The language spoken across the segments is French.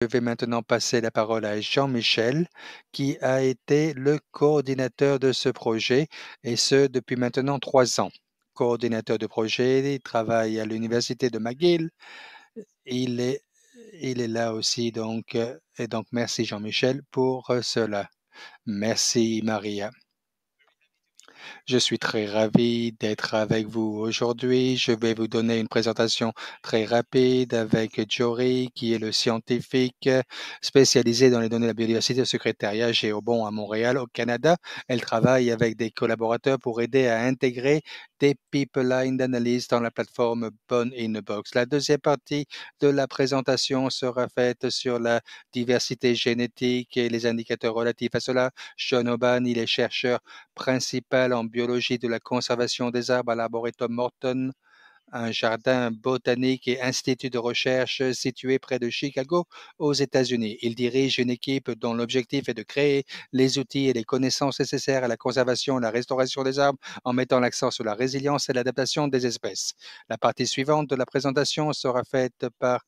Je vais maintenant passer la parole à Jean-Michel, qui a été le coordinateur de ce projet, et ce depuis maintenant 3 ans. Coordinateur de projet, il travaille à l'université de McGill. Il est, il est là aussi, et donc merci Jean-Michel pour cela. Merci Maria. Je suis très ravi d'être avec vous aujourd'hui. Je vais vous donner une présentation très rapide avec Jory, qui est le scientifique spécialisé dans les données de la biodiversité au secrétariat Géobon à Montréal, au Canada. Elle travaille avec des collaborateurs pour aider à intégrer des pipelines d'analyse dans la plateforme Bone in a Box. La deuxième partie de la présentation sera faite sur la diversité génétique et les indicateurs relatifs à cela. Sean Oban, il est chercheur principal en biologie de la conservation des arbres à l'Arboretum Morton, un jardin botanique et institut de recherche situé près de Chicago, aux États-Unis. Il dirige une équipe dont l'objectif est de créer les outils et les connaissances nécessaires à la conservation et la restauration des arbres en mettant l'accent sur la résilience et l'adaptation des espèces. La partie suivante de la présentation sera faite par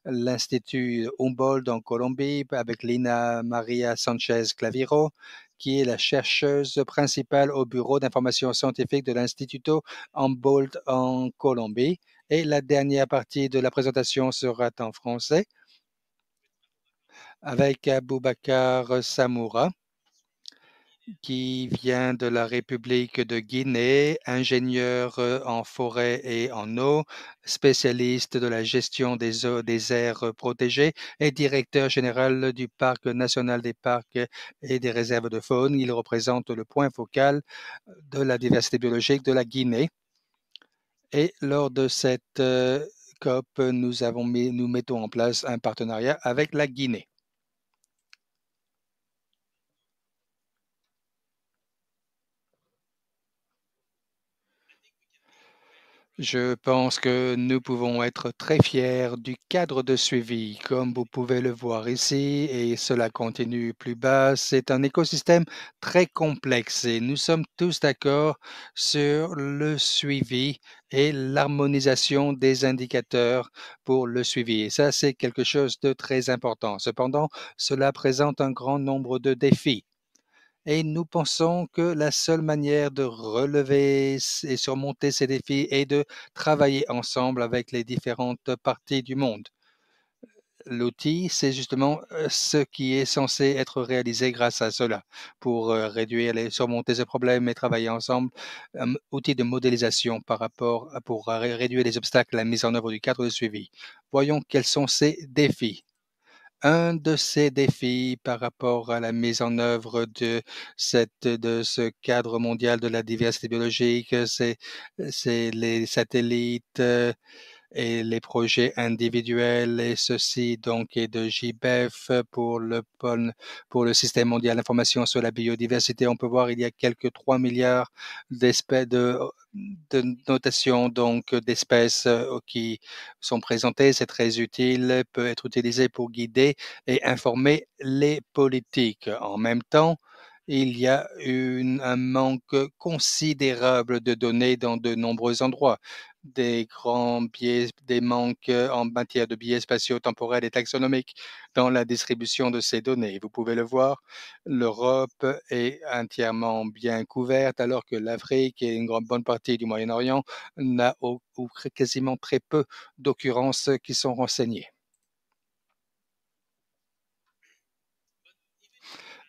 l'Institut Humboldt en Colombie avec Lina Maria Sanchez Claviro, qui est la chercheuse principale au Bureau d'information scientifique de l'Instituto Humboldt en Colombie. Et la dernière partie de la présentation sera en français avec Aboubacar Samoura, qui vient de la République de Guinée, ingénieur en forêt et en eau, spécialiste de la gestion des eaux, des aires protégées et directeur général du Parc national des parcs et des réserves de faune. Il représente le point focal de la diversité biologique de la Guinée. Et lors de cette COP, nous mettons en place un partenariat avec la Guinée. Je pense que nous pouvons être très fiers du cadre de suivi, comme vous pouvez le voir ici, et cela continue plus bas. C'est un écosystème très complexe et nous sommes tous d'accord sur le suivi et l'harmonisation des indicateurs pour le suivi. Et ça, c'est quelque chose de très important. Cependant, cela présente un grand nombre de défis. Et nous pensons que la seule manière de relever et surmonter ces défis est de travailler ensemble avec les différentes parties du monde. L'outil, c'est justement ce qui est censé être réalisé grâce à cela pour réduire et surmonter ces problèmes et travailler ensemble. Un outil de modélisation pour réduire les obstacles à la mise en œuvre du cadre de suivi. Voyons quels sont ces défis. Un de ces défis par rapport à la mise en œuvre de ce cadre mondial de la diversité biologique, c'est les satellites et les projets individuels, et ceci donc est de JBEF pour le système mondial d'information sur la biodiversité. On peut voir il y a quelques 3 milliards d'espèces de notations donc d'espèces qui sont présentées. C'est très utile, peut être utilisé pour guider et informer les politiques. En même temps, il y a un manque considérable de données dans de nombreux endroits, des grands biais, des manques en matière de biais spatio-temporels et taxonomiques dans la distribution de ces données. Vous pouvez le voir, l'Europe est entièrement bien couverte alors que l'Afrique et une bonne partie du Moyen-Orient n'a ou quasiment très peu d'occurrences qui sont renseignées.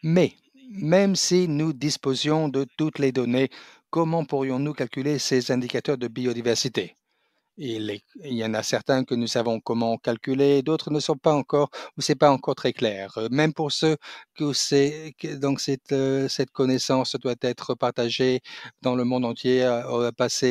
Mais même si nous disposions de toutes les données, comment pourrions-nous calculer ces indicateurs de biodiversité? Il y en a certains que nous savons comment calculer, d'autres ne sont pas encore, ou c'est pas encore très clair. Même pour ceux donc cette connaissance doit être partagée dans le monde entier,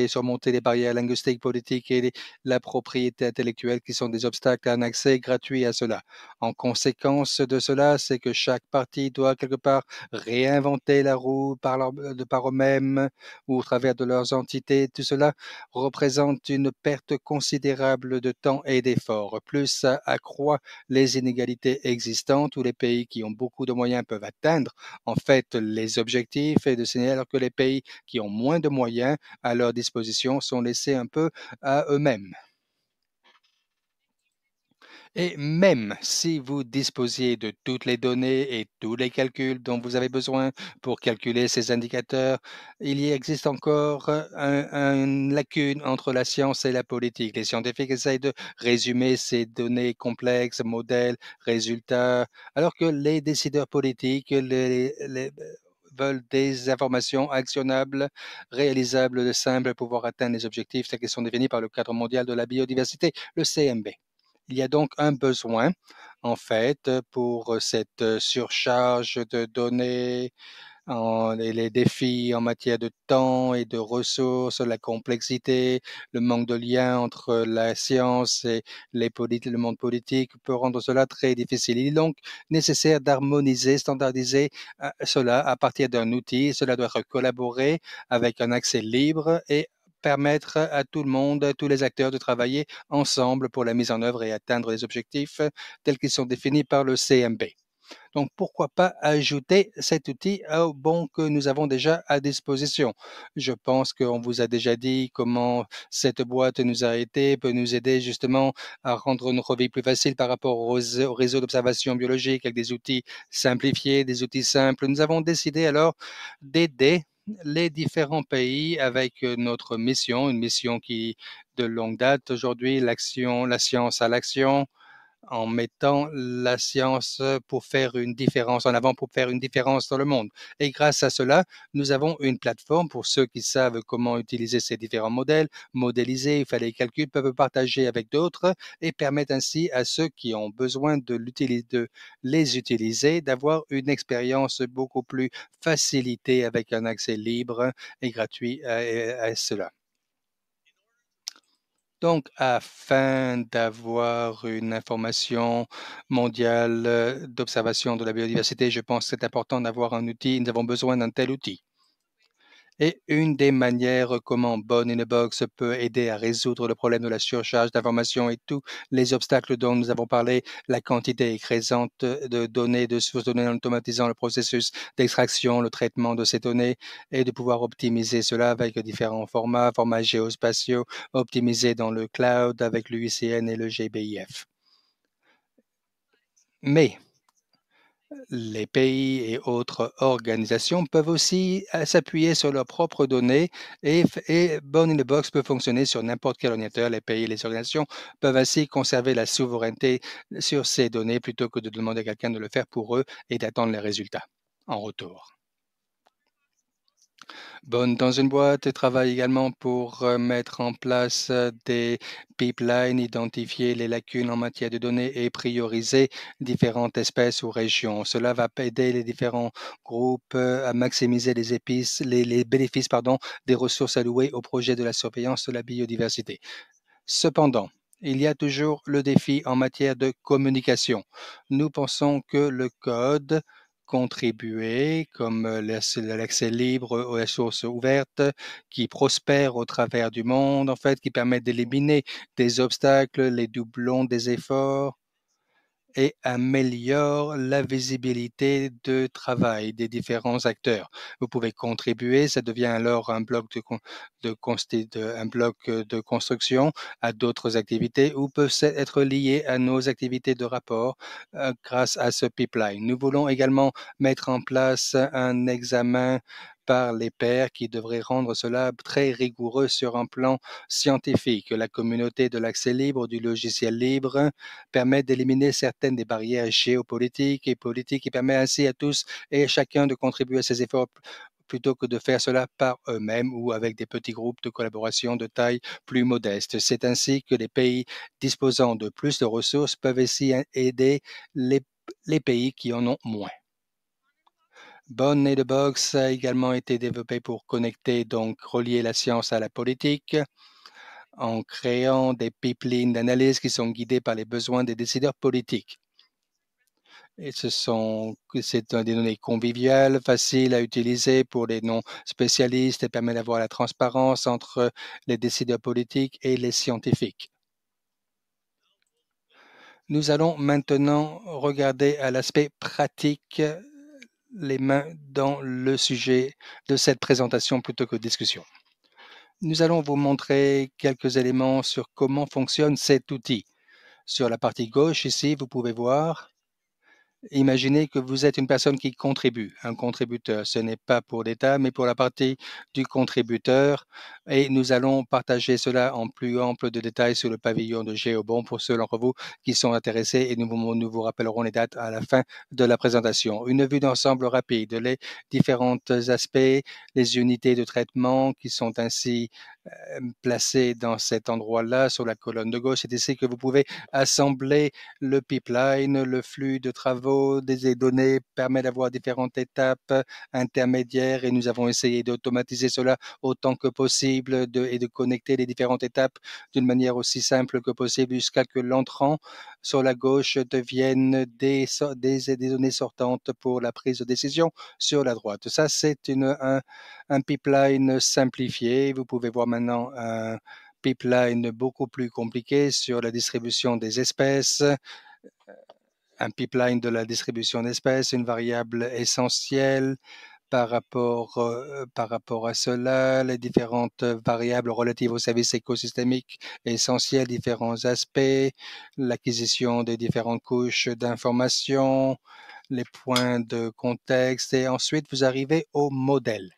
surmonter les barrières linguistiques, politiques et la propriété intellectuelle qui sont des obstacles à un accès gratuit à cela. En conséquence de cela, c'est que chaque partie doit quelque part réinventer la roue par eux-mêmes ou au travers de leurs entités. Tout cela représente une perte considérable de temps et d'efforts. Plus ça accroît les inégalités existantes où les pays qui ont beaucoup de moyens peuvent atteindre en fait les objectifs et de signaler alors que les pays qui ont moins de moyens à leur disposition sont laissés un peu à eux-mêmes. Et même si vous disposiez de toutes les données et tous les calculs dont vous avez besoin pour calculer ces indicateurs, il y existe encore une lacune entre la science et la politique. Les scientifiques essayent de résumer ces données complexes, modèles, résultats, alors que les décideurs politiques veulent des informations actionnables, réalisables, simples, pour pouvoir atteindre les objectifs tels qu'ils sont définis par le cadre mondial de la biodiversité, le CMB. Il y a donc un besoin, en fait, pour cette surcharge de données, et les défis en matière de temps et de ressources, la complexité, le manque de lien entre la science et le monde politique peut rendre cela très difficile. Il est donc nécessaire d'harmoniser, standardiser cela à partir d'un outil. Cela doit être collaboré avec un accès libre et permettre à tout le monde, à tous les acteurs de travailler ensemble pour la mise en œuvre et atteindre les objectifs tels qu'ils sont définis par le CMB. Donc, pourquoi pas ajouter cet outil au bon que nous avons déjà à disposition? Je pense qu'on vous a déjà dit comment cette boîte nous a aidé, peut nous aider justement à rendre notre vie plus facile par rapport au réseau d'observation biologique avec des outils simplifiés, des outils simples. Nous avons décidé alors d'aider les différents pays avec notre mission, une mission qui de longue date aujourd'hui, l'action, la science à l'action, en mettant la science pour faire une différence en avant, pour faire une différence dans le monde. Et grâce à cela, nous avons une plateforme pour ceux qui savent comment utiliser ces différents modèles, modéliser, faire les calculs, peuvent partager avec d'autres et permettre ainsi à ceux qui ont besoin de les utiliser, d'avoir une expérience beaucoup plus facilitée avec un accès libre et gratuit à cela. Donc, afin d'avoir une information mondiale d'observation de la biodiversité, je pense que c'est important d'avoir un outil. Nous avons besoin d'un tel outil. Et une des manières comment Born in a Box peut aider à résoudre le problème de la surcharge d'informations et tous les obstacles dont nous avons parlé, la quantité écrasante de données, de sources de données en automatisant le processus d'extraction, le traitement de ces données et de pouvoir optimiser cela avec différents formats, formats géospatiaux, optimisés dans le cloud avec l'UICN et le GBIF. Mais les pays et autres organisations peuvent aussi s'appuyer sur leurs propres données et Born in the Box peut fonctionner sur n'importe quel ordinateur. Les pays et les organisations peuvent ainsi conserver la souveraineté sur ces données plutôt que de demander à quelqu'un de le faire pour eux et d'attendre les résultats en retour. Bonne dans une boîte et travaille également pour mettre en place des pipelines, identifier les lacunes en matière de données et prioriser différentes espèces ou régions. Cela va aider les différents groupes à maximiser les bénéfices des ressources allouées au projet de la surveillance de la biodiversité. Cependant, il y a toujours le défi en matière de communication. Nous pensons que le code contribué, comme l'accès libre aux ressources ouvertes, qui prospèrent au travers du monde, en fait, qui permettent d'éliminer des obstacles, les doublons des efforts, et améliore la visibilité de travail des différents acteurs. Vous pouvez contribuer, ça devient alors un bloc un bloc de construction à d'autres activités ou peut être lié à nos activités de rapport grâce à ce pipeline. Nous voulons également mettre en place un examen par les pairs qui devrait rendre cela très rigoureux sur un plan scientifique. La communauté de l'accès libre, du logiciel libre, permet d'éliminer certaines des barrières géopolitiques et politiques qui permet ainsi à tous et chacun de contribuer à ces efforts plutôt que de faire cela par eux-mêmes ou avec des petits groupes de collaboration de taille plus modeste. C'est ainsi que les pays disposant de plus de ressources peuvent aussi aider les, les pays qui en ont moins. Bonne et the Box a également été développé pour connecter, donc relier la science à la politique en créant des pipelines d'analyse qui sont guidés par les besoins des décideurs politiques. Et c'est des données conviviales, faciles à utiliser pour les non-spécialistes et permet d'avoir la transparence entre les décideurs politiques et les scientifiques. Nous allons maintenant regarder à l'aspect pratique, les mains dans le sujet de cette présentation plutôt que discussion. Nous allons vous montrer quelques éléments sur comment fonctionne cet outil. Sur la partie gauche ici, vous pouvez voir. Imaginez que vous êtes une personne qui contribue, un contributeur. Ce n'est pas pour l'État, mais pour la partie du contributeur. Et nous allons partager cela en plus ample de détails sur le pavillon de Géobon pour ceux d'entre vous qui sont intéressés et nous vous rappellerons les dates à la fin de la présentation. Une vue d'ensemble rapide, les différents aspects, les unités de traitement qui sont ainsi placées dans cet endroit-là sur la colonne de gauche. C'est ici que vous pouvez assembler le pipeline, le flux de travaux, des données permet d'avoir différentes étapes intermédiaires et nous avons essayé d'automatiser cela autant que possible et de connecter les différentes étapes d'une manière aussi simple que possible jusqu'à que l'entrant sur la gauche devienne des données sortantes pour la prise de décision sur la droite. Ça, c'est un pipeline simplifié. Vous pouvez voir maintenant un pipeline beaucoup plus compliqué sur la distribution des espèces, un pipeline de la distribution d'espèces, une variable essentielle par rapport à cela, les différentes variables relatives aux services écosystémiques essentiels, différents aspects, l'acquisition des différentes couches d'informations, les points de contexte et ensuite vous arrivez au modèle.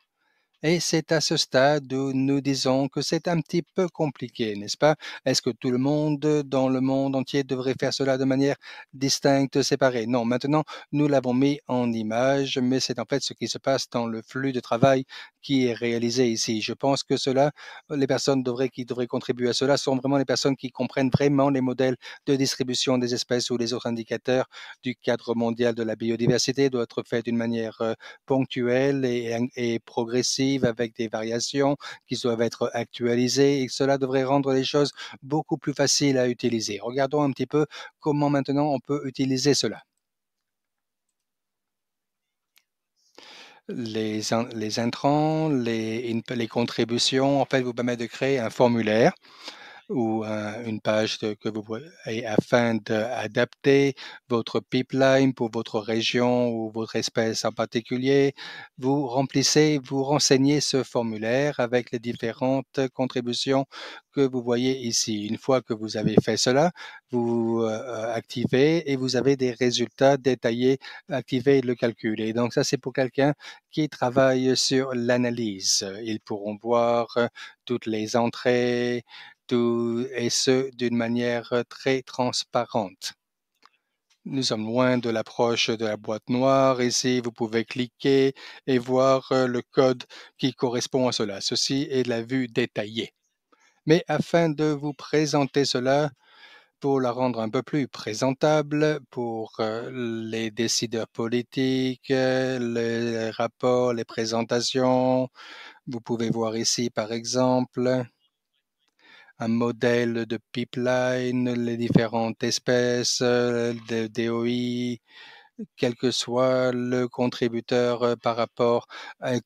Et c'est à ce stade où nous disons que c'est un petit peu compliqué, n'est-ce pas? Est-ce que tout le monde dans le monde entier devrait faire cela de manière distincte, séparée? Non, maintenant, nous l'avons mis en image, mais c'est en fait ce qui se passe dans le flux de travail qui est réalisé ici. Je pense que cela, les personnes qui devraient contribuer à cela sont vraiment les personnes qui comprennent vraiment les modèles de distribution des espèces ou les autres indicateurs du cadre mondial de la biodiversité doit être fait d'une manière ponctuelle et progressive avec des variations qui doivent être actualisées et cela devrait rendre les choses beaucoup plus faciles à utiliser. Regardons un petit peu comment maintenant on peut utiliser cela. Les intrants, les contributions, en fait, vous permettent de créer un formulaire ou une page que vous et afin d'adapter votre pipeline pour votre région ou votre espèce en particulier. Vous renseignez ce formulaire avec les différentes contributions que vous voyez ici. Une fois que vous avez fait cela, vous activez et vous avez des résultats détaillés, activez le calcul. Et donc ça, c'est pour quelqu'un qui travaille sur l'analyse. Ils pourront voir toutes les entrées, tout, et ce d'une manière très transparente. Nous sommes loin de l'approche de la boîte noire. Ici, vous pouvez cliquer et voir le code qui correspond à cela. Ceci est la vue détaillée. Mais afin de vous présenter cela, pour la rendre un peu plus présentable pour les décideurs politiques, les rapports, les présentations, vous pouvez voir ici, par exemple, un modèle de pipeline, les différentes espèces de DOI, quel que soit le contributeur par rapport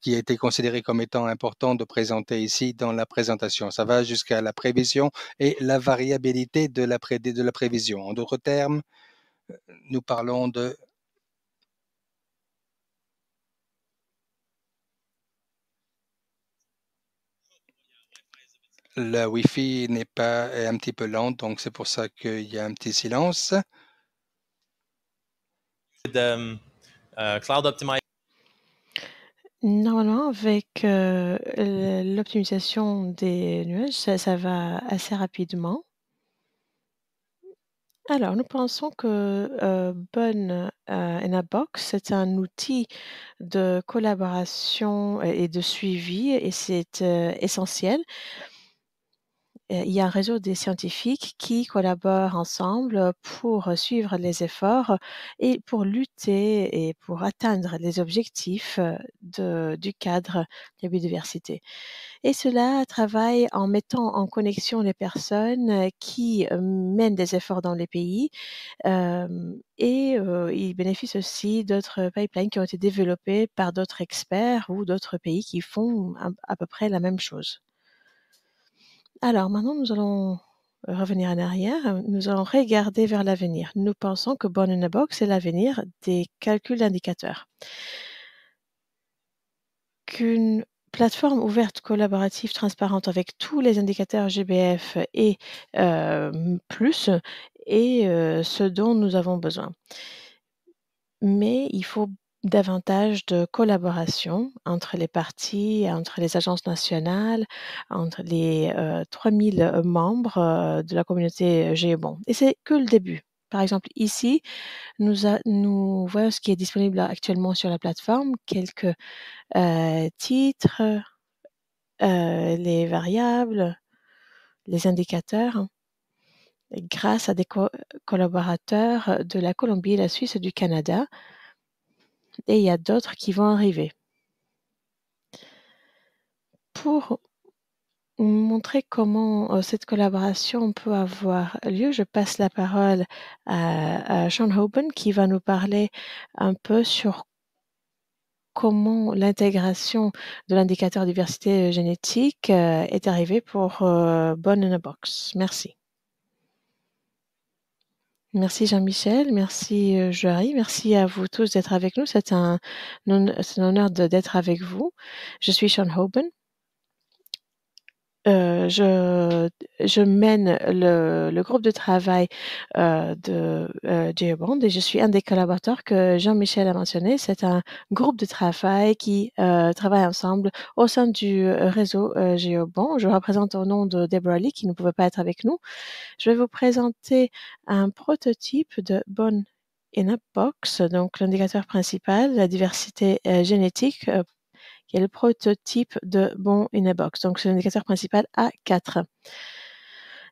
qui a été considéré comme étant important de présenter ici dans la présentation. Ça va jusqu'à la prévision et la variabilité de la prévision. En d'autres termes, nous parlons de la Wi-Fi est un petit peu lente, donc c'est pour ça qu'il y a un petit silence. Cloud Optimizer. Normalement, avec l'optimisation des nuages, ça va assez rapidement. Alors, nous pensons que Bun in a Box, c'est un outil de collaboration et de suivi et c'est essentiel. Il y a un réseau des scientifiques qui collaborent ensemble pour suivre les efforts et pour lutter et pour atteindre les objectifs du cadre de la biodiversité. Et cela travaille en mettant en connexion les personnes qui mènent des efforts dans les pays et ils bénéficient aussi d'autres pipelines qui ont été développés par d'autres experts ou d'autres pays qui font à peu près la même chose. Alors maintenant, nous allons revenir en arrière. Nous allons regarder vers l'avenir. Nous pensons que Born in a Box est l'avenir des calculs d'indicateurs. Qu'une plateforme ouverte, collaborative, transparente avec tous les indicateurs GBF et plus et ce dont nous avons besoin. Mais il faut davantage de collaboration entre les parties, entre les agences nationales, entre les 3000 membres de la communauté GEBON. Et c'est que le début. Par exemple, ici, nous voyons ce qui est disponible actuellement sur la plateforme, quelques titres, les variables, les indicateurs, grâce à des collaborateurs de la Colombie, la Suisse et du Canada. Et il y a d'autres qui vont arriver. Pour montrer comment cette collaboration peut avoir lieu, je passe la parole à Sean Hoban qui va nous parler un peu sur comment l'intégration de l'indicateur diversité génétique est arrivée pour Born in a Box. Merci. Merci Jean-Michel, merci Joari, merci à vous tous d'être avec nous. C'est un honneur d'être avec vous. Je suis Sean Hoban. Je mène le groupe de travail de GeoBond et je suis un des collaborateurs que Jean-Michel a mentionné. C'est un groupe de travail qui travaille ensemble au sein du réseau GeoBond. Je représente au nom de Deborah Lee qui ne pouvait pas être avec nous. Je vais vous présenter un prototype de Born in a Box, donc l'indicateur principal, la diversité génétique qui est le prototype de Born in a Box. Donc, c'est l'indicateur principal A4.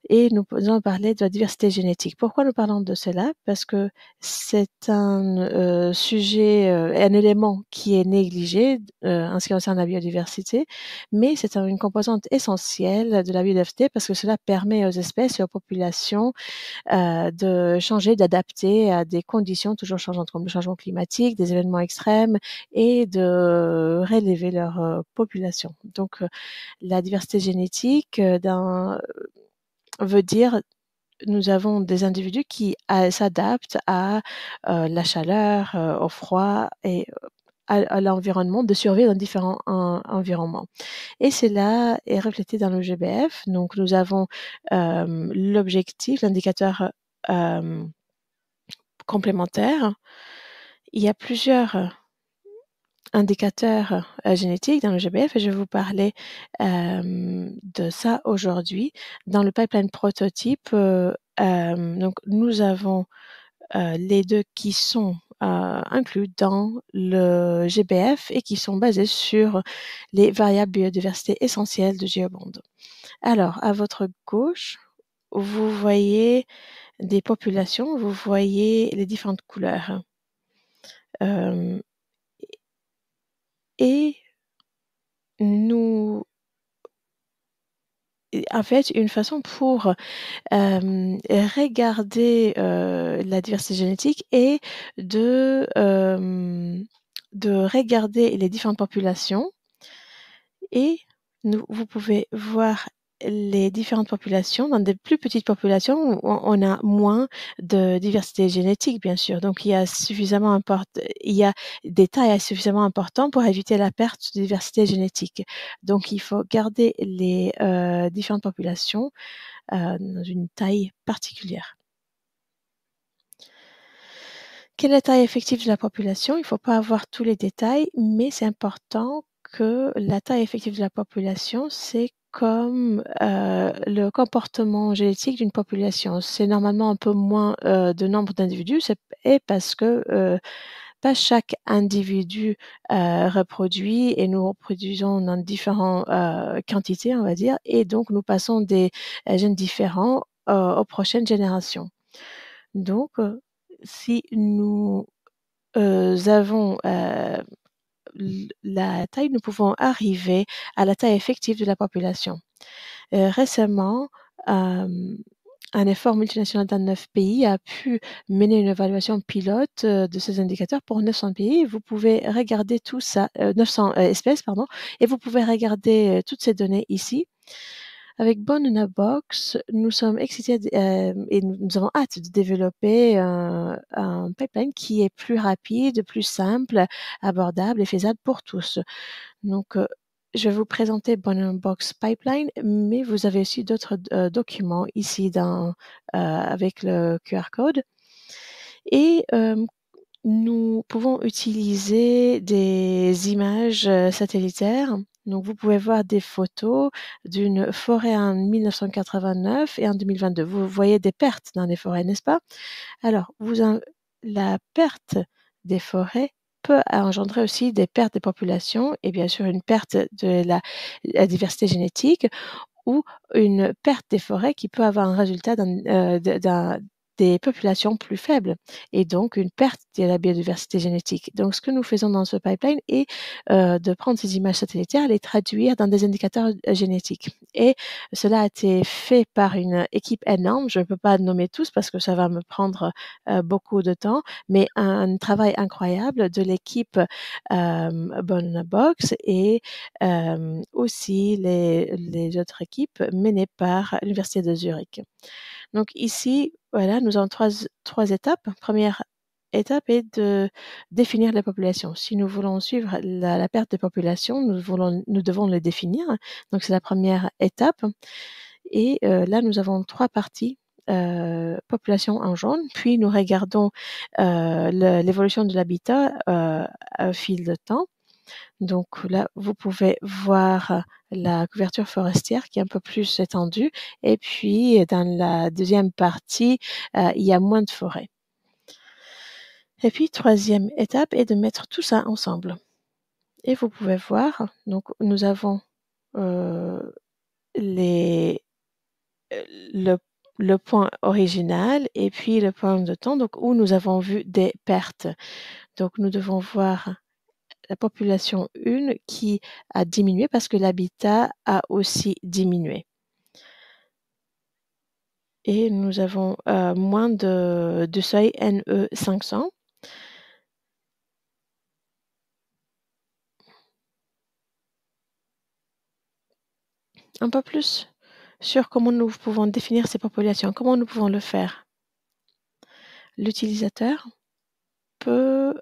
Et nous allons parler de la diversité génétique. Pourquoi nous parlons de cela? Parce que c'est un sujet, un élément qui est négligé en ce qui concerne la biodiversité, mais c'est une composante essentielle de la biodiversité parce que cela permet aux espèces et aux populations de changer, d'adapter à des conditions toujours changeantes comme le changement climatique, des événements extrêmes et de réélever leur population. Donc, la diversité génétique veut dire nous avons des individus qui s'adaptent à la chaleur, au froid et à l'environnement, de survivre dans différents environnements. Et cela est reflété dans le GBF. Donc, nous avons l'objectif, l'indicateur complémentaire. Il y a plusieurs indicateurs génétiques dans le GBF et je vais vous parler de ça aujourd'hui. Dans le pipeline prototype, donc nous avons les deux qui sont inclus dans le GBF et qui sont basés sur les variables biodiversité essentielles de GeoBond. Alors, à votre gauche, vous voyez des populations, vous voyez les différentes couleurs. Et nous, en fait, une façon pour regarder la diversité génétique est de regarder les différentes populations et vous pouvez voir les différentes populations. Dans des plus petites populations, on a moins de diversité génétique, bien sûr. Donc, il y a des tailles suffisamment importantes pour éviter la perte de diversité génétique. Donc, il faut garder les différentes populations dans une taille particulière. Quelle est la taille effective de la population? Il ne faut pas avoir tous les détails, mais c'est important que la taille effective de la population, c'est comme le comportement génétique d'une population. C'est normalement un peu moins de nombre d'individus, et parce que pas chaque individu reproduit et nous reproduisons dans différentes quantités, on va dire, et donc nous passons des gènes différents aux prochaines générations. Donc, si nous avons la taille, nous pouvons arriver à la taille effective de la population. Récemment, un effort multinational dans 9 pays a pu mener une évaluation pilote de ces indicateurs pour 900 pays. Vous pouvez regarder tout ça, 900 espèces, pardon, et vous pouvez regarder toutes ces données ici. Avec Born in a Box, nous sommes excités et nous avons hâte de développer un pipeline qui est plus rapide, plus simple, abordable et faisable pour tous. Donc, je vais vous présenter Box Pipeline, mais vous avez aussi d'autres documents ici avec le QR code. Et nous pouvons utiliser des images satellitaires. Donc, vous pouvez voir des photos d'une forêt en 1989 et en 2022. Vous voyez des pertes dans les forêts, n'est-ce pas? Alors, la perte des forêts peut engendrer aussi des pertes des populations et bien sûr une perte de la diversité génétique ou une perte des forêts qui peut avoir un résultat des populations plus faibles et donc une perte de la biodiversité génétique. Donc, ce que nous faisons dans ce pipeline est de prendre ces images satellitaires et les traduire dans des indicateurs génétiques. Et cela a été fait par une équipe énorme. Je ne peux pas nommer tous parce que ça va me prendre beaucoup de temps, mais un travail incroyable de l'équipe Box et aussi les autres équipes menées par l'Université de Zurich. Donc ici, voilà, nous avons trois étapes. Première étape est de définir la population. Si nous voulons suivre la perte de population, nous devons le définir. Donc c'est la première étape. Et là, nous avons trois parties. Population en jaune, puis nous regardons l'évolution de l'habitat au fil de temps. Donc là, vous pouvez voir la couverture forestière qui est un peu plus étendue. Et puis, dans la deuxième partie, il y a moins de forêts. Et puis, troisième étape est de mettre tout ça ensemble. Et vous pouvez voir, donc nous avons le, le point original et puis le point de temps, donc où nous avons vu des pertes. Donc, nous devons voir la population 1 qui a diminué parce que l'habitat a aussi diminué. Et nous avons moins de seuil NE 500. Un peu plus sur comment nous pouvons définir ces populations, comment nous pouvons le faire. L'utilisateur peut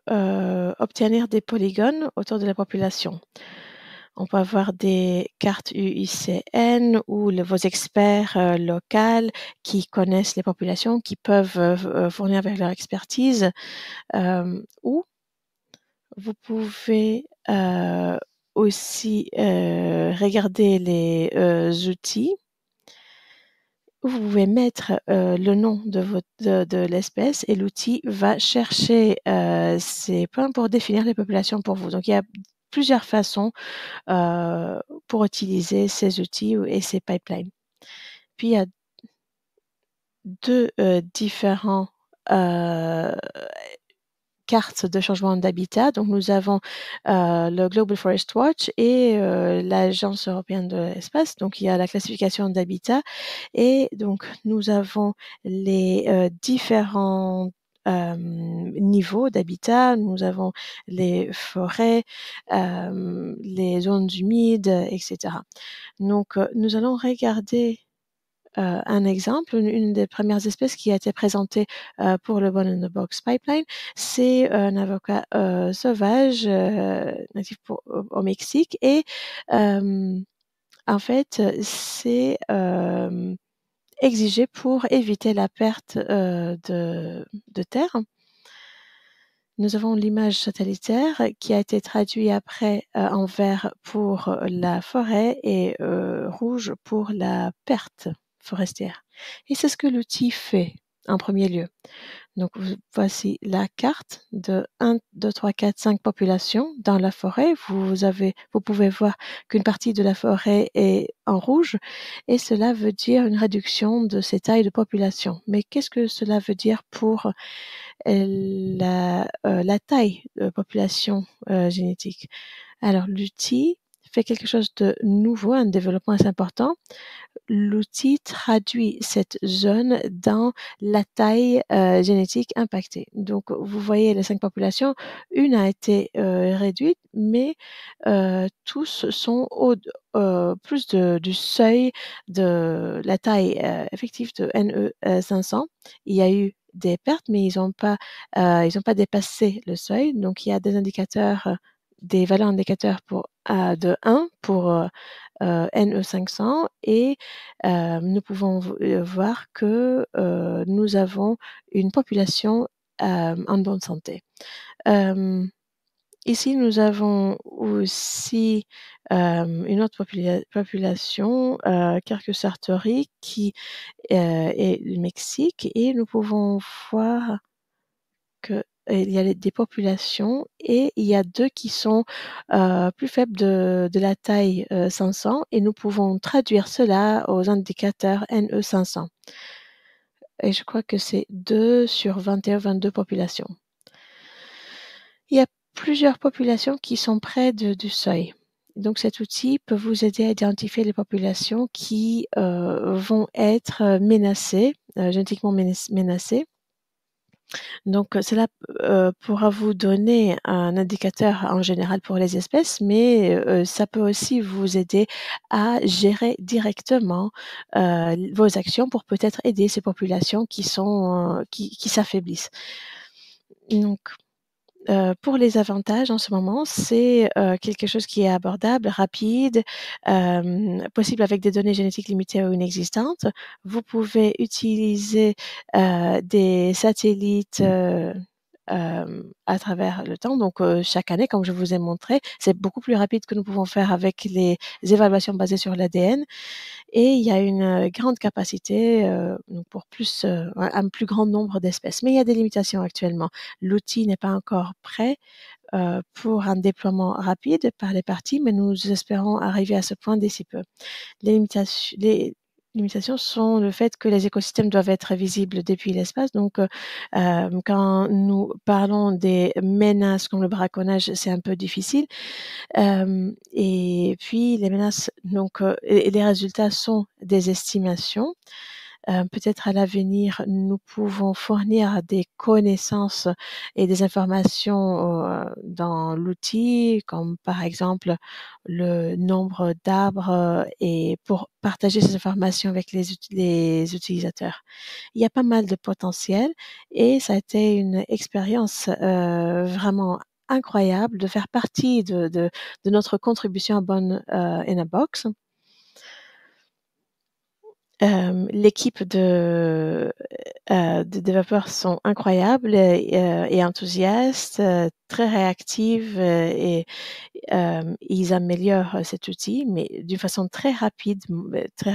obtenir des polygones autour de la population. On peut avoir des cartes UICN ou vos experts locaux qui connaissent les populations, qui peuvent fournir avec leur expertise, ou vous pouvez aussi regarder les outils. Vous pouvez mettre le nom de l'espèce et l'outil va chercher ces points pour définir les populations pour vous. Donc, il y a plusieurs façons pour utiliser ces outils et ces pipelines. Puis, il y a deux différents cartes de changement d'habitat. Donc, nous avons le Global Forest Watch et l'Agence européenne de l'espace. Donc, il y a la classification d'habitat et donc nous avons les différents niveaux d'habitat. Nous avons les forêts, les zones humides, etc. Donc, nous allons regarder un exemple, une des premières espèces qui a été présentée pour le Bone in the Box Pipeline, c'est un avocat sauvage natif au Mexique et en fait, c'est exigé pour éviter la perte de terre. Nous avons l'image satellitaire qui a été traduite après en vert pour la forêt et rouge pour la perte forestière. Et c'est ce que l'outil fait en premier lieu. Donc, voici la carte de 1, 2, 3, 4, 5 populations dans la forêt. Vous pouvez voir qu'une partie de la forêt est en rouge et cela veut dire une réduction de ces tailles de population. Mais qu'est-ce que cela veut dire pour la taille de population génétique? Alors, l'outil fait quelque chose de nouveau, un développement assez important. L'outil traduit cette zone dans la taille génétique impactée. Donc, vous voyez les 5 populations, une a été réduite, mais tous sont plus du seuil de la taille effective de NE 500. Il y a eu des pertes, mais ils n'ont pas dépassé le seuil. Donc, il y a des indicateurs des valeurs indicateurs de 1 pour NE500 et nous pouvons voir que nous avons une population en bonne santé. Ici, nous avons aussi une autre population, Sartori, qui est du Mexique, et nous pouvons voir qu'il y a des populations et il y a deux qui sont plus faibles de la taille 500, et nous pouvons traduire cela aux indicateurs NE500. Et je crois que c'est 2 sur 21, 22 populations. Il y a plusieurs populations qui sont près du seuil. Donc cet outil peut vous aider à identifier les populations qui vont être menacées, génétiquement menacées. Donc cela pourra vous donner un indicateur en général pour les espèces, mais ça peut aussi vous aider à gérer directement vos actions pour peut-être aider ces populations qui s'affaiblissent. Donc pour les avantages en ce moment, c'est quelque chose qui est abordable, rapide, possible avec des données génétiques limitées ou inexistantes. Vous pouvez utiliser des satellites à travers le temps. Donc chaque année, comme je vous ai montré, c'est beaucoup plus rapide que nous pouvons faire avec les évaluations basées sur l'ADN. Et il y a une grande capacité pour un plus grand nombre d'espèces. Mais il y a des limitations actuellement. L'outil n'est pas encore prêt pour un déploiement rapide par les parties, mais nous espérons arriver à ce point d'ici peu. Les limitations sont le fait que les écosystèmes doivent être visibles depuis l'espace. Donc, quand nous parlons des menaces comme le braconnage, c'est un peu difficile. Et puis les menaces, donc, et les résultats sont des estimations. Peut-être à l'avenir, nous pouvons fournir des connaissances et des informations dans l'outil, comme par exemple le nombre d'arbres, et pour partager ces informations avec les utilisateurs. Il y a pas mal de potentiel et ça a été une expérience vraiment incroyable de faire partie de notre contribution à Born in a Box. L'équipe de développeurs sont incroyables et enthousiastes, très réactives, et ils améliorent cet outil, mais d'une façon très rapide, très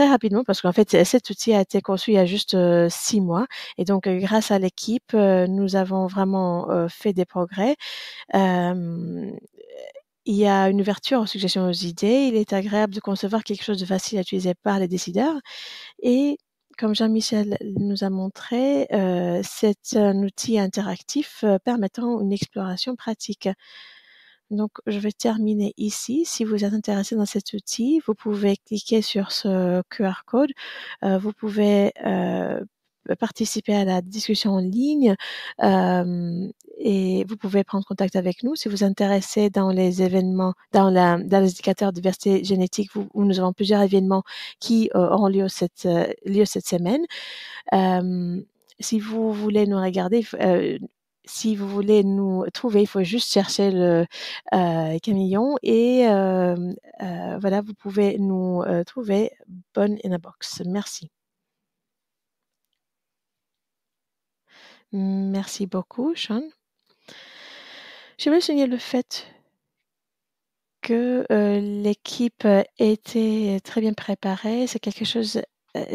rapidement, parce qu'en fait, cet outil a été conçu il y a juste 6 mois, et donc grâce à l'équipe, nous avons vraiment fait des progrès. Il y a une ouverture aux suggestions, aux idées. Il est agréable de concevoir quelque chose de facile à utiliser par les décideurs. Et comme Jean-Michel nous a montré, c'est un outil interactif permettant une exploration pratique. Donc, je vais terminer ici. Si vous êtes intéressé dans cet outil, vous pouvez cliquer sur ce QR code. Vous pouvez participer à la discussion en ligne et vous pouvez prendre contact avec nous si vous êtes intéressé dans les événements, dans les indicateurs de diversité génétique, où nous avons plusieurs événements qui auront lieu cette semaine. Si vous voulez nous regarder, si vous voulez nous trouver, il faut juste chercher le Camillon, et voilà, vous pouvez nous trouver Born in a Box. Merci. Merci beaucoup, Sean. J'aimerais souligner le fait que l'équipe était très bien préparée. C'est quelque chose,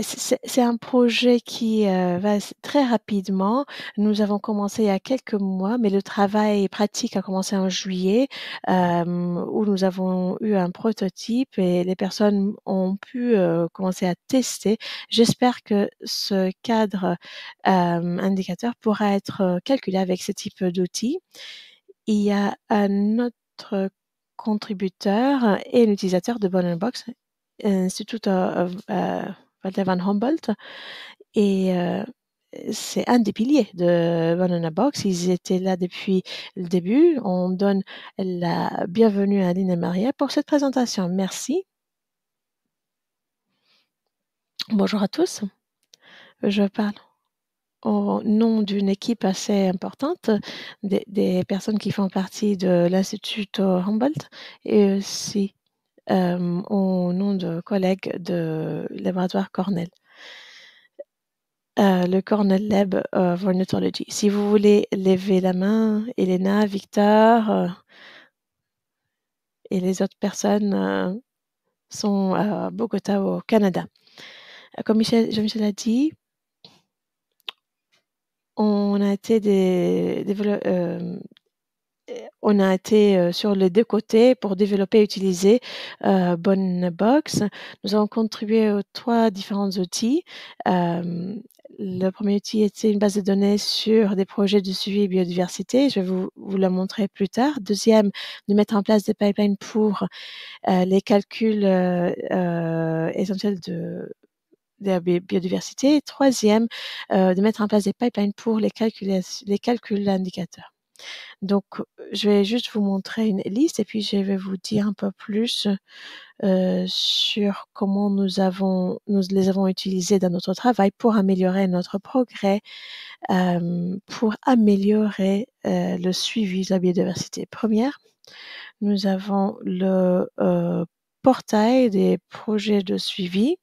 c'est un projet qui va très rapidement. Nous avons commencé il y a quelques mois, mais le travail pratique a commencé en juillet, où nous avons eu un prototype et les personnes ont pu commencer à tester. J'espère que ce cadre indicateur pourra être calculé avec ce type d'outil. Il y a un autre contributeur et un utilisateur de Born in a Box, Institut Walter von Humboldt, et c'est un des piliers de Born in a Box. Ils étaient là depuis le début. On donne la bienvenue à Aline et Maria pour cette présentation. Merci. Bonjour à tous. Je parle au nom d'une équipe assez importante, des personnes qui font partie de l'Institut Humboldt et aussi au nom de collègues de laboratoire Cornell. Le Cornell Lab of Ornithology. Si vous voulez lever la main, Elena, Victor et les autres personnes sont à Bogota au Canada. Comme Jean-Michel a dit, on a été sur les deux côtés pour développer et utiliser Box. Nous avons contribué aux 3 différents outils. Le premier outil était une base de données sur des projets de suivi biodiversité. Je vais vous la montrer plus tard. Deuxième, de mettre en place des pipelines pour les calculs essentiels de la biodiversité. Troisième, de mettre en place des pipelines pour les calculs d'indicateurs. Donc, je vais juste vous montrer une liste et puis je vais vous dire un peu plus sur comment nous les avons utilisés dans notre travail pour améliorer notre progrès, pour améliorer le suivi de la biodiversité. Première, nous avons le portail des projets de suivi.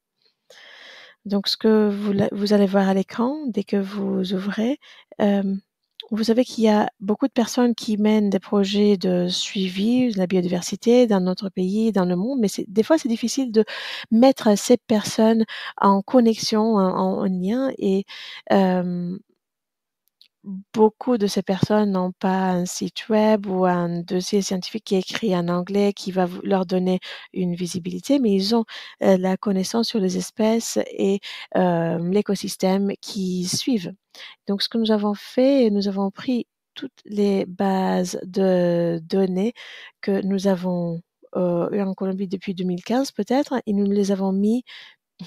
Donc, ce que vous allez voir à l'écran dès que vous ouvrez, vous savez qu'il y a beaucoup de personnes qui mènent des projets de suivi de la biodiversité dans notre pays, dans le monde, mais des fois, c'est difficile de mettre ces personnes en connexion, en lien et beaucoup de ces personnes n'ont pas un site web ou un dossier scientifique qui est écrit en anglais qui va leur donner une visibilité, mais ils ont la connaissance sur les espèces et l'écosystème qui suivent. Donc, ce que nous avons fait, nous avons pris toutes les bases de données que nous avons eues en Colombie depuis 2015 peut-être, et nous les avons mis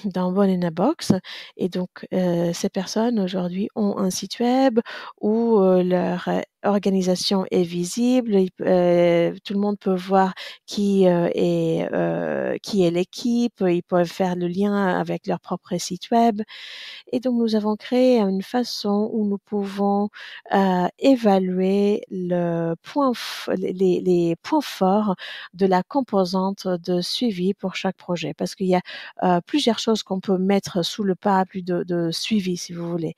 dans Box et donc ces personnes aujourd'hui ont un site web où leur organisation est visible, tout le monde peut voir qui est l'équipe, ils peuvent faire le lien avec leur propre site web et donc nous avons créé une façon où nous pouvons évaluer les points forts de la composante de suivi pour chaque projet parce qu'il y a plusieurs choses qu'on peut mettre sous le parapluie de suivi, si vous voulez.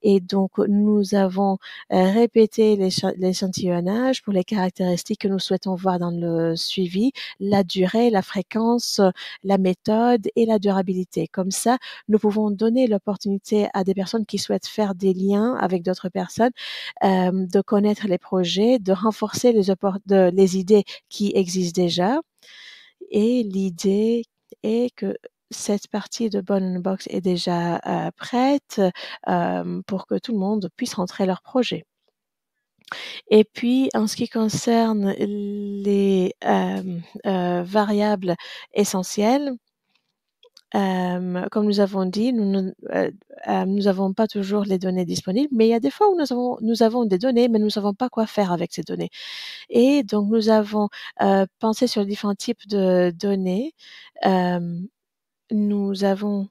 Et donc, nous avons répété l'échantillonnage pour les caractéristiques que nous souhaitons voir dans le suivi, la durée, la fréquence, la méthode et la durabilité. Comme ça, nous pouvons donner l'opportunité à des personnes qui souhaitent faire des liens avec d'autres personnes, de connaître les projets, de renforcer les idées qui existent déjà. Et l'idée est que cette partie de Box est déjà prête pour que tout le monde puisse rentrer leur projet. Et puis, en ce qui concerne les variables essentielles, comme nous avons dit, nous n'avons pas toujours les données disponibles, mais il y a des fois où nous avons des données, mais nous ne savons pas quoi faire avec ces données. Et donc, nous avons pensé sur différents types de données. Nous avons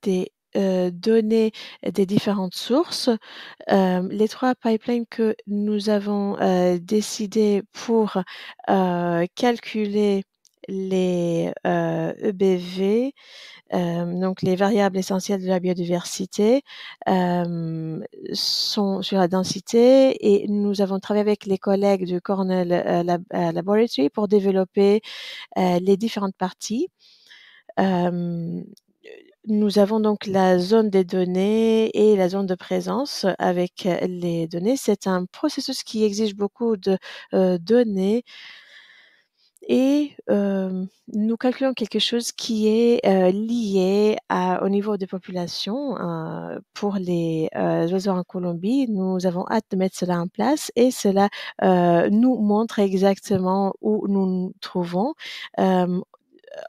des données des différentes sources. Les 3 pipelines que nous avons décidé pour calculer les EBV, donc les variables essentielles de la biodiversité, sont sur la densité et nous avons travaillé avec les collègues du Cornell Laboratory pour développer les différentes parties. Nous avons donc la zone des données et la zone de présence avec les données. C'est un processus qui exige beaucoup de données et nous calculons quelque chose qui est lié au niveau des populations. Pour les oiseaux en Colombie, nous avons hâte de mettre cela en place et cela nous montre exactement où nous nous trouvons.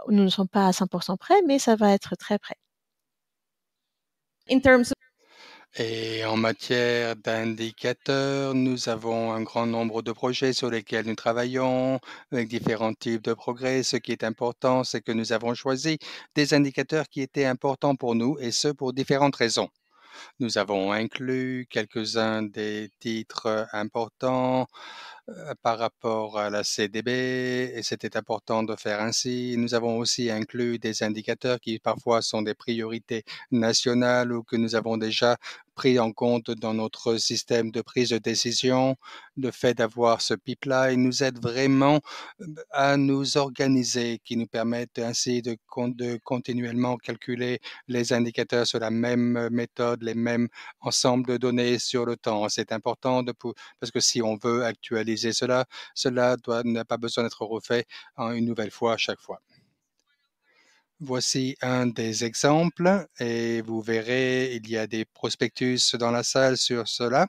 Nous ne sommes pas à 100% prêts, mais ça va être très près. In terms of Et en matière d'indicateurs, nous avons un grand nombre de projets sur lesquels nous travaillons avec différents types de progrès. Ce qui est important, c'est que nous avons choisi des indicateurs qui étaient importants pour nous et ce pour différentes raisons. Nous avons inclus quelques-uns des titres importants par rapport à la CDB et c'était important de faire ainsi. Nous avons aussi inclus des indicateurs qui parfois sont des priorités nationales ou que nous avons déjà pris en compte dans notre système de prise de décision. Le fait d'avoir ce pipeline nous aide vraiment à nous organiser, qui nous permettent ainsi de continuellement calculer les indicateurs sur la même méthode, les mêmes ensembles de données sur le temps. C'est important parce que si on veut actualiser cela, n'a pas besoin d'être refait une nouvelle fois à chaque fois. Voici un des exemples et vous verrez, il y a des prospectus dans la salle sur cela.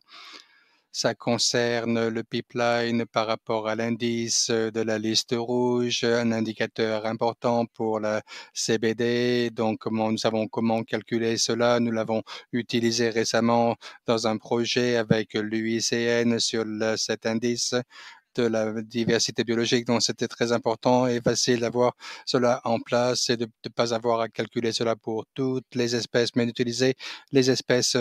Ça concerne le pipeline par rapport à l'indice de la liste rouge, un indicateur important pour la CBD. Donc, nous savons comment calculer cela. Nous l'avons utilisé récemment dans un projet avec l'UICN sur cet indice de la diversité biologique. Donc, c'était très important et facile d'avoir cela en place et de ne pas avoir à calculer cela pour toutes les espèces, mais d'utiliser les espèces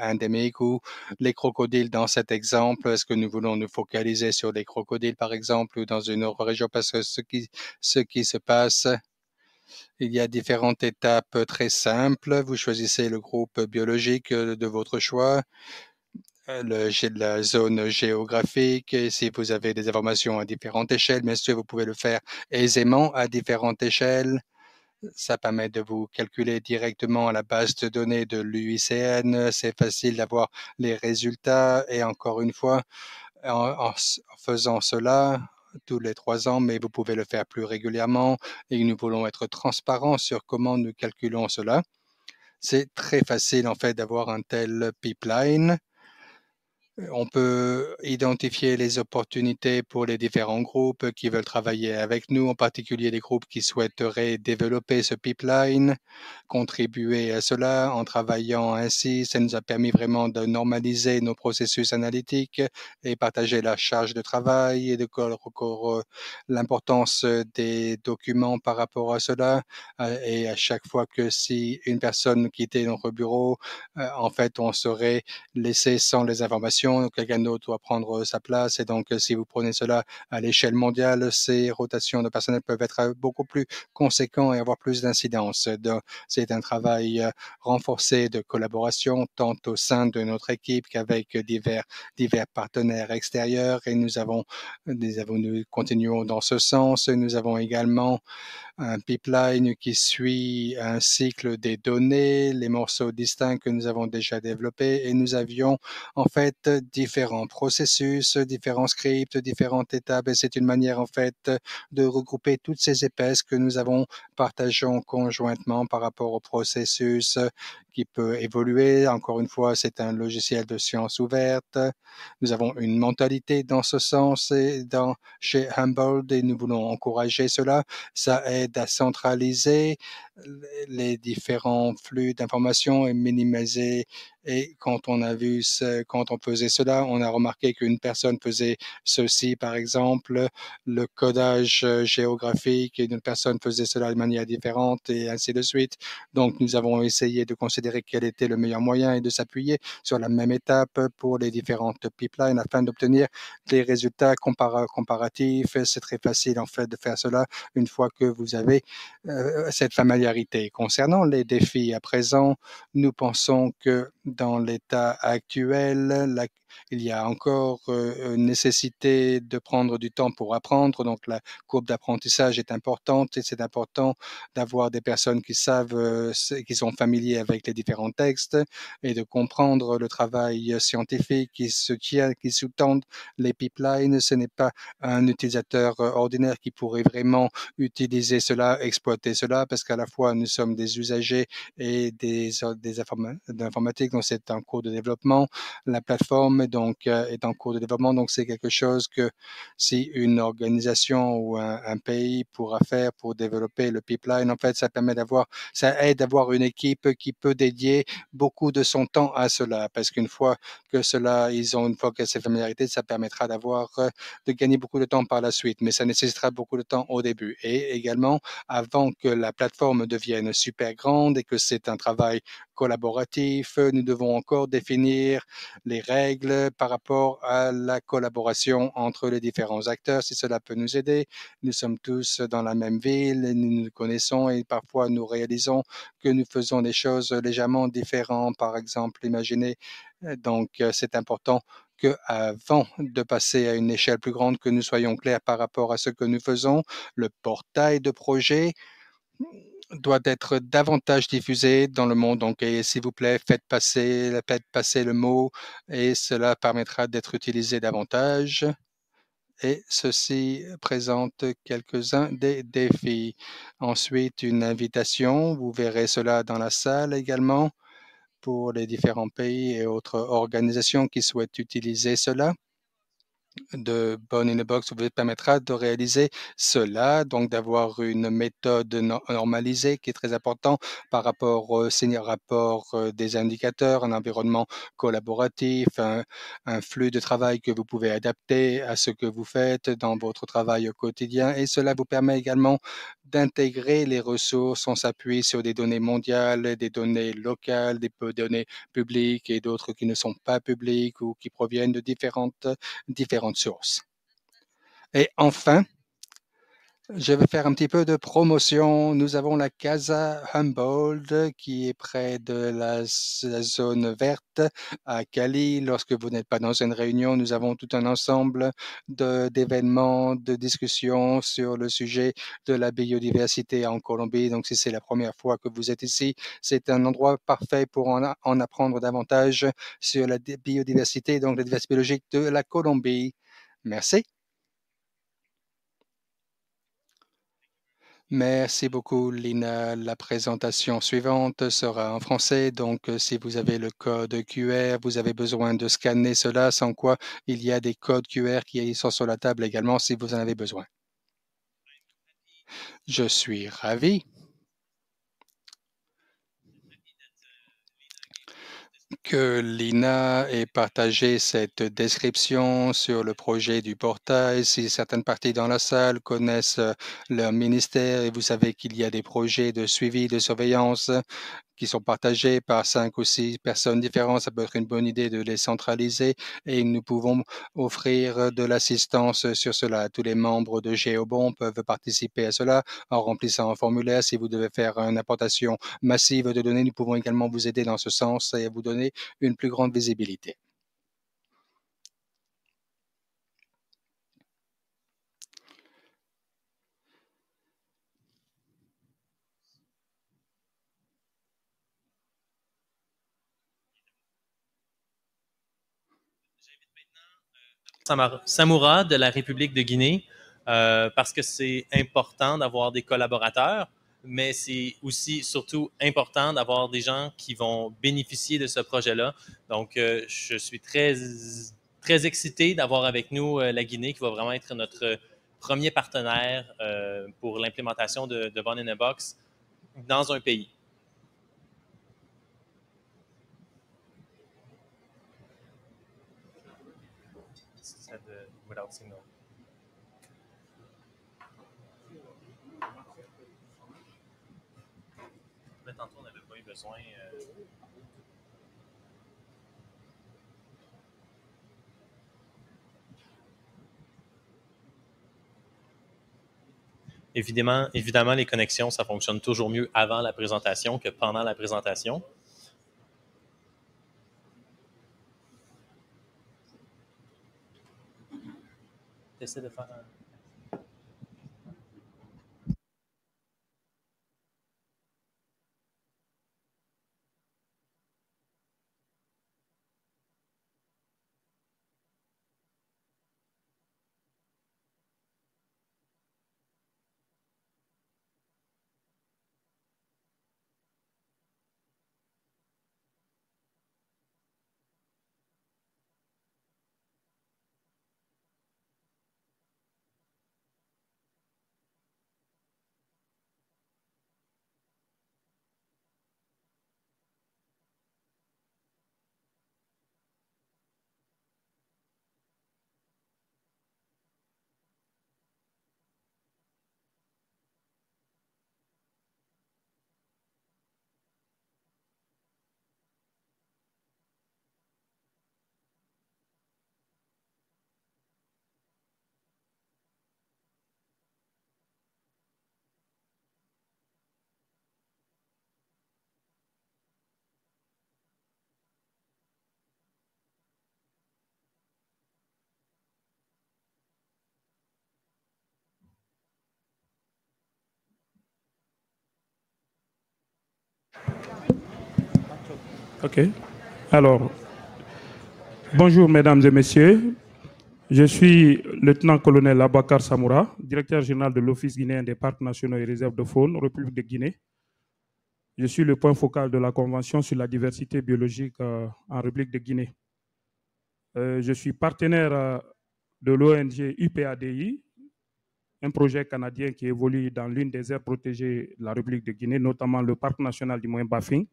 endémiques ou les crocodiles dans cet exemple. Est-ce que nous voulons nous focaliser sur les crocodiles, par exemple, ou dans une autre région? Parce que ce qui se passe, il y a différentes étapes très simples. Vous choisissez le groupe biologique de votre choix, la zone géographique. Et si vous avez des informations à différentes échelles, bien sûr, vous pouvez le faire aisément à différentes échelles. Ça permet de vous calculer directement à la base de données de l'UICN. C'est facile d'avoir les résultats. Et encore une fois, en faisant cela tous les 3 ans, mais vous pouvez le faire plus régulièrement. Et nous voulons être transparents sur comment nous calculons cela. C'est très facile, en fait, d'avoir un tel pipeline. On peut identifier les opportunités pour les différents groupes qui veulent travailler avec nous, en particulier les groupes qui souhaiteraient développer ce pipeline, contribuer à cela en travaillant ainsi. Ça nous a permis vraiment de normaliser nos processus analytiques et partager la charge de travail et de l'importance des documents par rapport à cela. Et à chaque fois que si une personne quittait notre bureau, en fait, on serait laissé sans les informations, quelqu'un d'autre doit prendre sa place. Et donc, si vous prenez cela à l'échelle mondiale, ces rotations de personnel peuvent être beaucoup plus conséquentes et avoir plus d'incidence. C'est un travail renforcé de collaboration, tant au sein de notre équipe qu'avec divers partenaires extérieurs. Et nous continuons dans ce sens. Nous avons également un pipeline qui suit un cycle des données, les morceaux distincts que nous avons déjà développés et nous avions en fait différents processus, différents scripts, différentes étapes et c'est une manière en fait de regrouper toutes ces épaisses que nous avons partageons conjointement par rapport au processus qui peut évoluer. Encore une fois, c'est un logiciel de science ouverte. Nous avons une mentalité dans ce sens et chez Humboldt et nous voulons encourager cela. Ça aide à centraliser les différents flux d'informations et minimiser. Et quand on faisait cela, on a remarqué qu'une personne faisait ceci, par exemple, le codage géographique, et une personne faisait cela de manière différente, et ainsi de suite. Donc, nous avons essayé de considérer quel était le meilleur moyen et de s'appuyer sur la même étape pour les différentes pipelines afin d'obtenir des résultats comparatifs. C'est très facile, en fait, de faire cela une fois que vous avez cette familiarité. Concernant les défis à présent, nous pensons que dans l'état actuel, il y a encore une nécessité de prendre du temps pour apprendre. Donc, la courbe d'apprentissage est importante et c'est important d'avoir des personnes qui savent, qui sont familiers avec les différents textes et de comprendre le travail scientifique qui sous-tend les pipelines. Ce n'est pas un utilisateur ordinaire qui pourrait vraiment utiliser cela, exploiter cela, parce qu'à la fois nous sommes des usagers et d'informatique, donc c'est en cours de développement. La plateforme est en cours de développement, donc c'est quelque chose que si une organisation ou un pays pourra faire pour développer le pipeline, en fait, ça aide d'avoir une équipe qui peut dédier beaucoup de son temps à cela, parce qu'une fois que cette familiarité, ça permettra de gagner beaucoup de temps par la suite, mais ça nécessitera beaucoup de temps au début. Et également, avant que la plateforme devienne super grande et que c'est un travail collaboratif. Nous devons encore définir les règles par rapport à la collaboration entre les différents acteurs, si cela peut nous aider. Nous sommes tous dans la même ville, et nous nous connaissons et parfois nous réalisons que nous faisons des choses légèrement différentes. Par exemple, imaginez, donc c'est important qu'avant de passer à une échelle plus grande, que nous soyons clairs par rapport à ce que nous faisons. Le portail de projet doit être davantage diffusé dans le monde. Donc, s'il vous plaît, faites passer le mot et cela permettra d'être utilisé davantage. Et ceci présente quelques-uns des défis. Ensuite, une invitation. Vous verrez cela dans la salle également pour les différents pays et autres organisations qui souhaitent utiliser cela. De Bonn in a Box vous permettra de réaliser cela, donc d'avoir une méthode normalisée qui est très important par rapport au senior rapport des indicateurs, un environnement collaboratif, un flux de travail que vous pouvez adapter à ce que vous faites dans votre travail au quotidien. Et cela vous permet également d'intégrer les ressources. On s'appuie sur des données mondiales, des données locales, des données publiques et d'autres qui ne sont pas publiques ou qui proviennent de différentes sources. Et enfin, je vais faire un petit peu de promotion. Nous avons la Casa Humboldt qui est près de la zone verte à Cali. Lorsque vous n'êtes pas dans une réunion, nous avons tout un ensemble d'événements, de discussions sur le sujet de la biodiversité en Colombie. Donc, si c'est la première fois que vous êtes ici, c'est un endroit parfait pour en apprendre davantage sur la biodiversité, donc la diversité biologique de la Colombie. Merci. Merci beaucoup, Lina. La présentation suivante sera en français. Donc, si vous avez le code QR, vous avez besoin de scanner cela, sans quoi il y a des codes QR qui sont sur la table également si vous en avez besoin. Je suis ravi que Lina ait partagé cette description sur le projet du portail. Si certaines parties dans la salle connaissent leur ministère et vous savez qu'il y a des projets de suivi, de surveillance qui sont partagés par 5 ou 6 personnes différentes, ça peut être une bonne idée de les centraliser et nous pouvons offrir de l'assistance sur cela. Tous les membres de Géobon peuvent participer à cela en remplissant un formulaire. Si vous devez faire une importation massive de données, nous pouvons également vous aider dans ce sens et vous donner une plus grande visibilité. Samoura de la République de Guinée, parce que c'est important d'avoir des collaborateurs, mais c'est aussi surtout important d'avoir des gens qui vont bénéficier de ce projet-là. Donc, je suis très excité d'avoir avec nous la Guinée, qui va vraiment être notre premier partenaire pour l'implémentation de Bonn in a Box dans un pays. Without signal. Mais tantôt, on n'avait pas eu besoin. Évidemment, les connexions, ça fonctionne toujours mieux avant la présentation que pendant la présentation. T'essaies de faire un... OK. Alors, bonjour mesdames et messieurs. Je suis lieutenant-colonel Abakar Samoura, directeur général de l'Office guinéen des parcs nationaux et réserves de faune, République de Guinée. Je suis le point focal de la Convention sur la diversité biologique en République de Guinée. Je suis partenaire de l'ONG UPADI, un projet canadien qui évolue dans l'une des aires protégées de la République de Guinée, notamment le parc national du Moyen-Bafing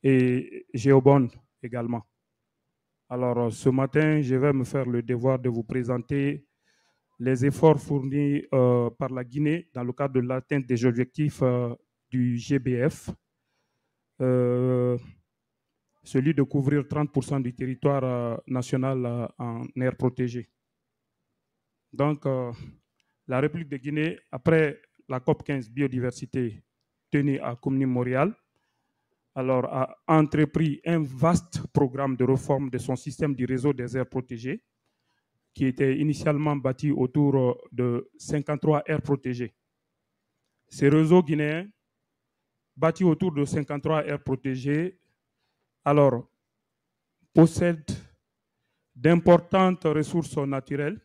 et Géobon également. Alors, ce matin, je vais me faire le devoir de vous présenter les efforts fournis par la Guinée dans le cadre de l'atteinte des objectifs du GBF, celui de couvrir 30% du territoire national en aire protégée. Donc, la République de Guinée, après la COP15 biodiversité tenue à Koumni-Montréal, alors a entrepris un vaste programme de réforme de son système du réseau des aires protégées, qui était initialement bâti autour de 53 aires protégées. Ces réseaux guinéens, bâtis autour de 53 aires protégées, alors possèdent d'importantes ressources naturelles,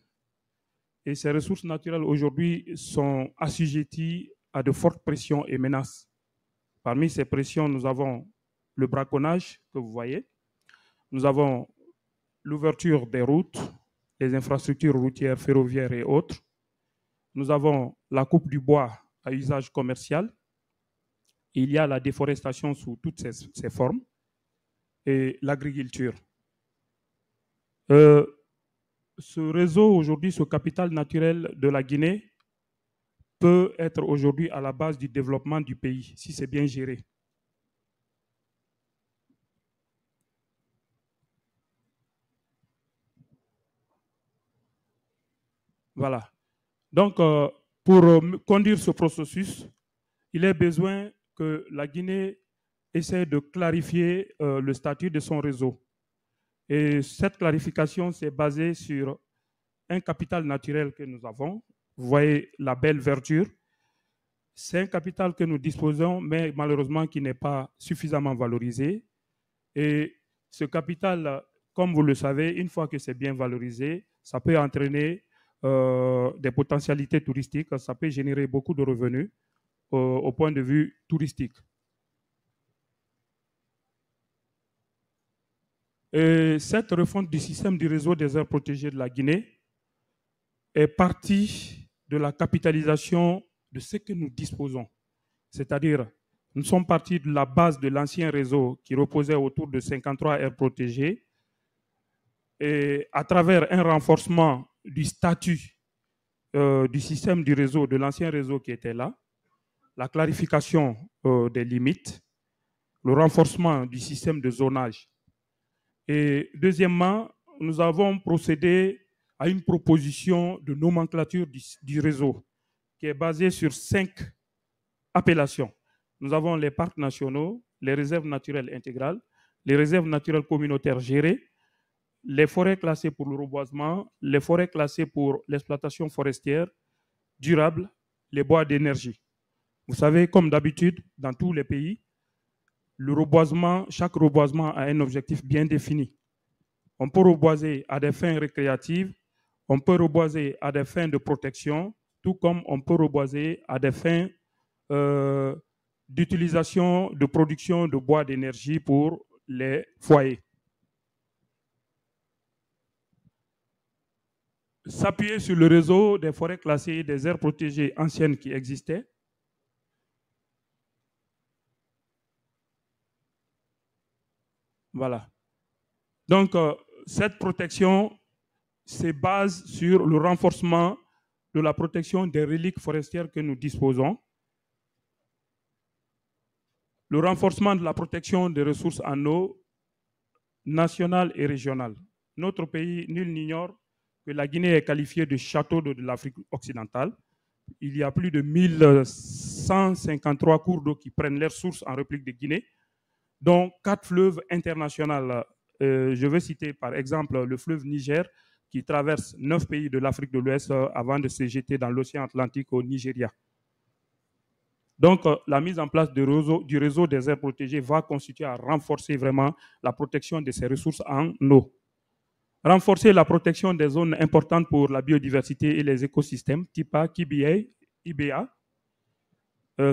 et ces ressources naturelles aujourd'hui sont assujetties à de fortes pressions et menaces. Parmi ces pressions, nous avons le braconnage que vous voyez, nous avons l'ouverture des routes, les infrastructures routières, ferroviaires et autres. Nous avons la coupe du bois à usage commercial. Il y a la déforestation sous toutes ses formes et l'agriculture. Ce réseau aujourd'hui, ce capital naturel de la Guinée peut être aujourd'hui à la base du développement du pays, si c'est bien géré. Voilà. Donc, pour conduire ce processus, il est besoin que la Guinée essaie de clarifier le statut de son réseau. Et cette clarification s'est basée sur un capital naturel que nous avons. Vous voyez la belle verdure. C'est un capital que nous disposons, mais malheureusement qui n'est pas suffisamment valorisé. Et ce capital, comme vous le savez, une fois que c'est bien valorisé, ça peut entraîner des potentialités touristiques, ça peut générer beaucoup de revenus au point de vue touristique. Et cette refonte du système du réseau des aires protégées de la Guinée est partie de la capitalisation de ce que nous disposons. C'est-à-dire, nous sommes partis de la base de l'ancien réseau qui reposait autour de 53 aires protégées et à travers un renforcement du statut du système du réseau, de l'ancien réseau qui était là, la clarification des limites, le renforcement du système de zonage. Et deuxièmement, nous avons procédé à une proposition de nomenclature du réseau qui est basée sur 5 appellations. Nous avons les parcs nationaux, les réserves naturelles intégrales, les réserves naturelles communautaires gérées, les forêts classées pour le reboisement, les forêts classées pour l'exploitation forestière durable, les bois d'énergie. Vous savez, comme d'habitude, dans tous les pays, le reboisement, chaque reboisement a un objectif bien défini. On peut reboiser à des fins récréatives, on peut reboiser à des fins de protection, tout comme on peut reboiser à des fins d'utilisation, de production de bois d'énergie pour les foyers. S'appuyer sur le réseau des forêts classées et des aires protégées anciennes qui existaient. Voilà. Donc, cette protection se base sur le renforcement de la protection des reliques forestières que nous disposons, le renforcement de la protection des ressources en eau nationales et régionales. Notre pays, nul n'ignore que la Guinée est qualifiée de château de l'Afrique occidentale. Il y a plus de 1153 cours d'eau qui prennent leur source en République de Guinée, dont 4 fleuves internationaux. Je vais citer par exemple le fleuve Niger, qui traverse 9 pays de l'Afrique de l'Ouest avant de se jeter dans l'océan Atlantique au Nigeria. Donc, la mise en place du réseau des aires protégées va constituer à renforcer vraiment la protection de ces ressources en eau. Renforcer la protection des zones importantes pour la biodiversité et les écosystèmes, TIPA, KBA, IBA.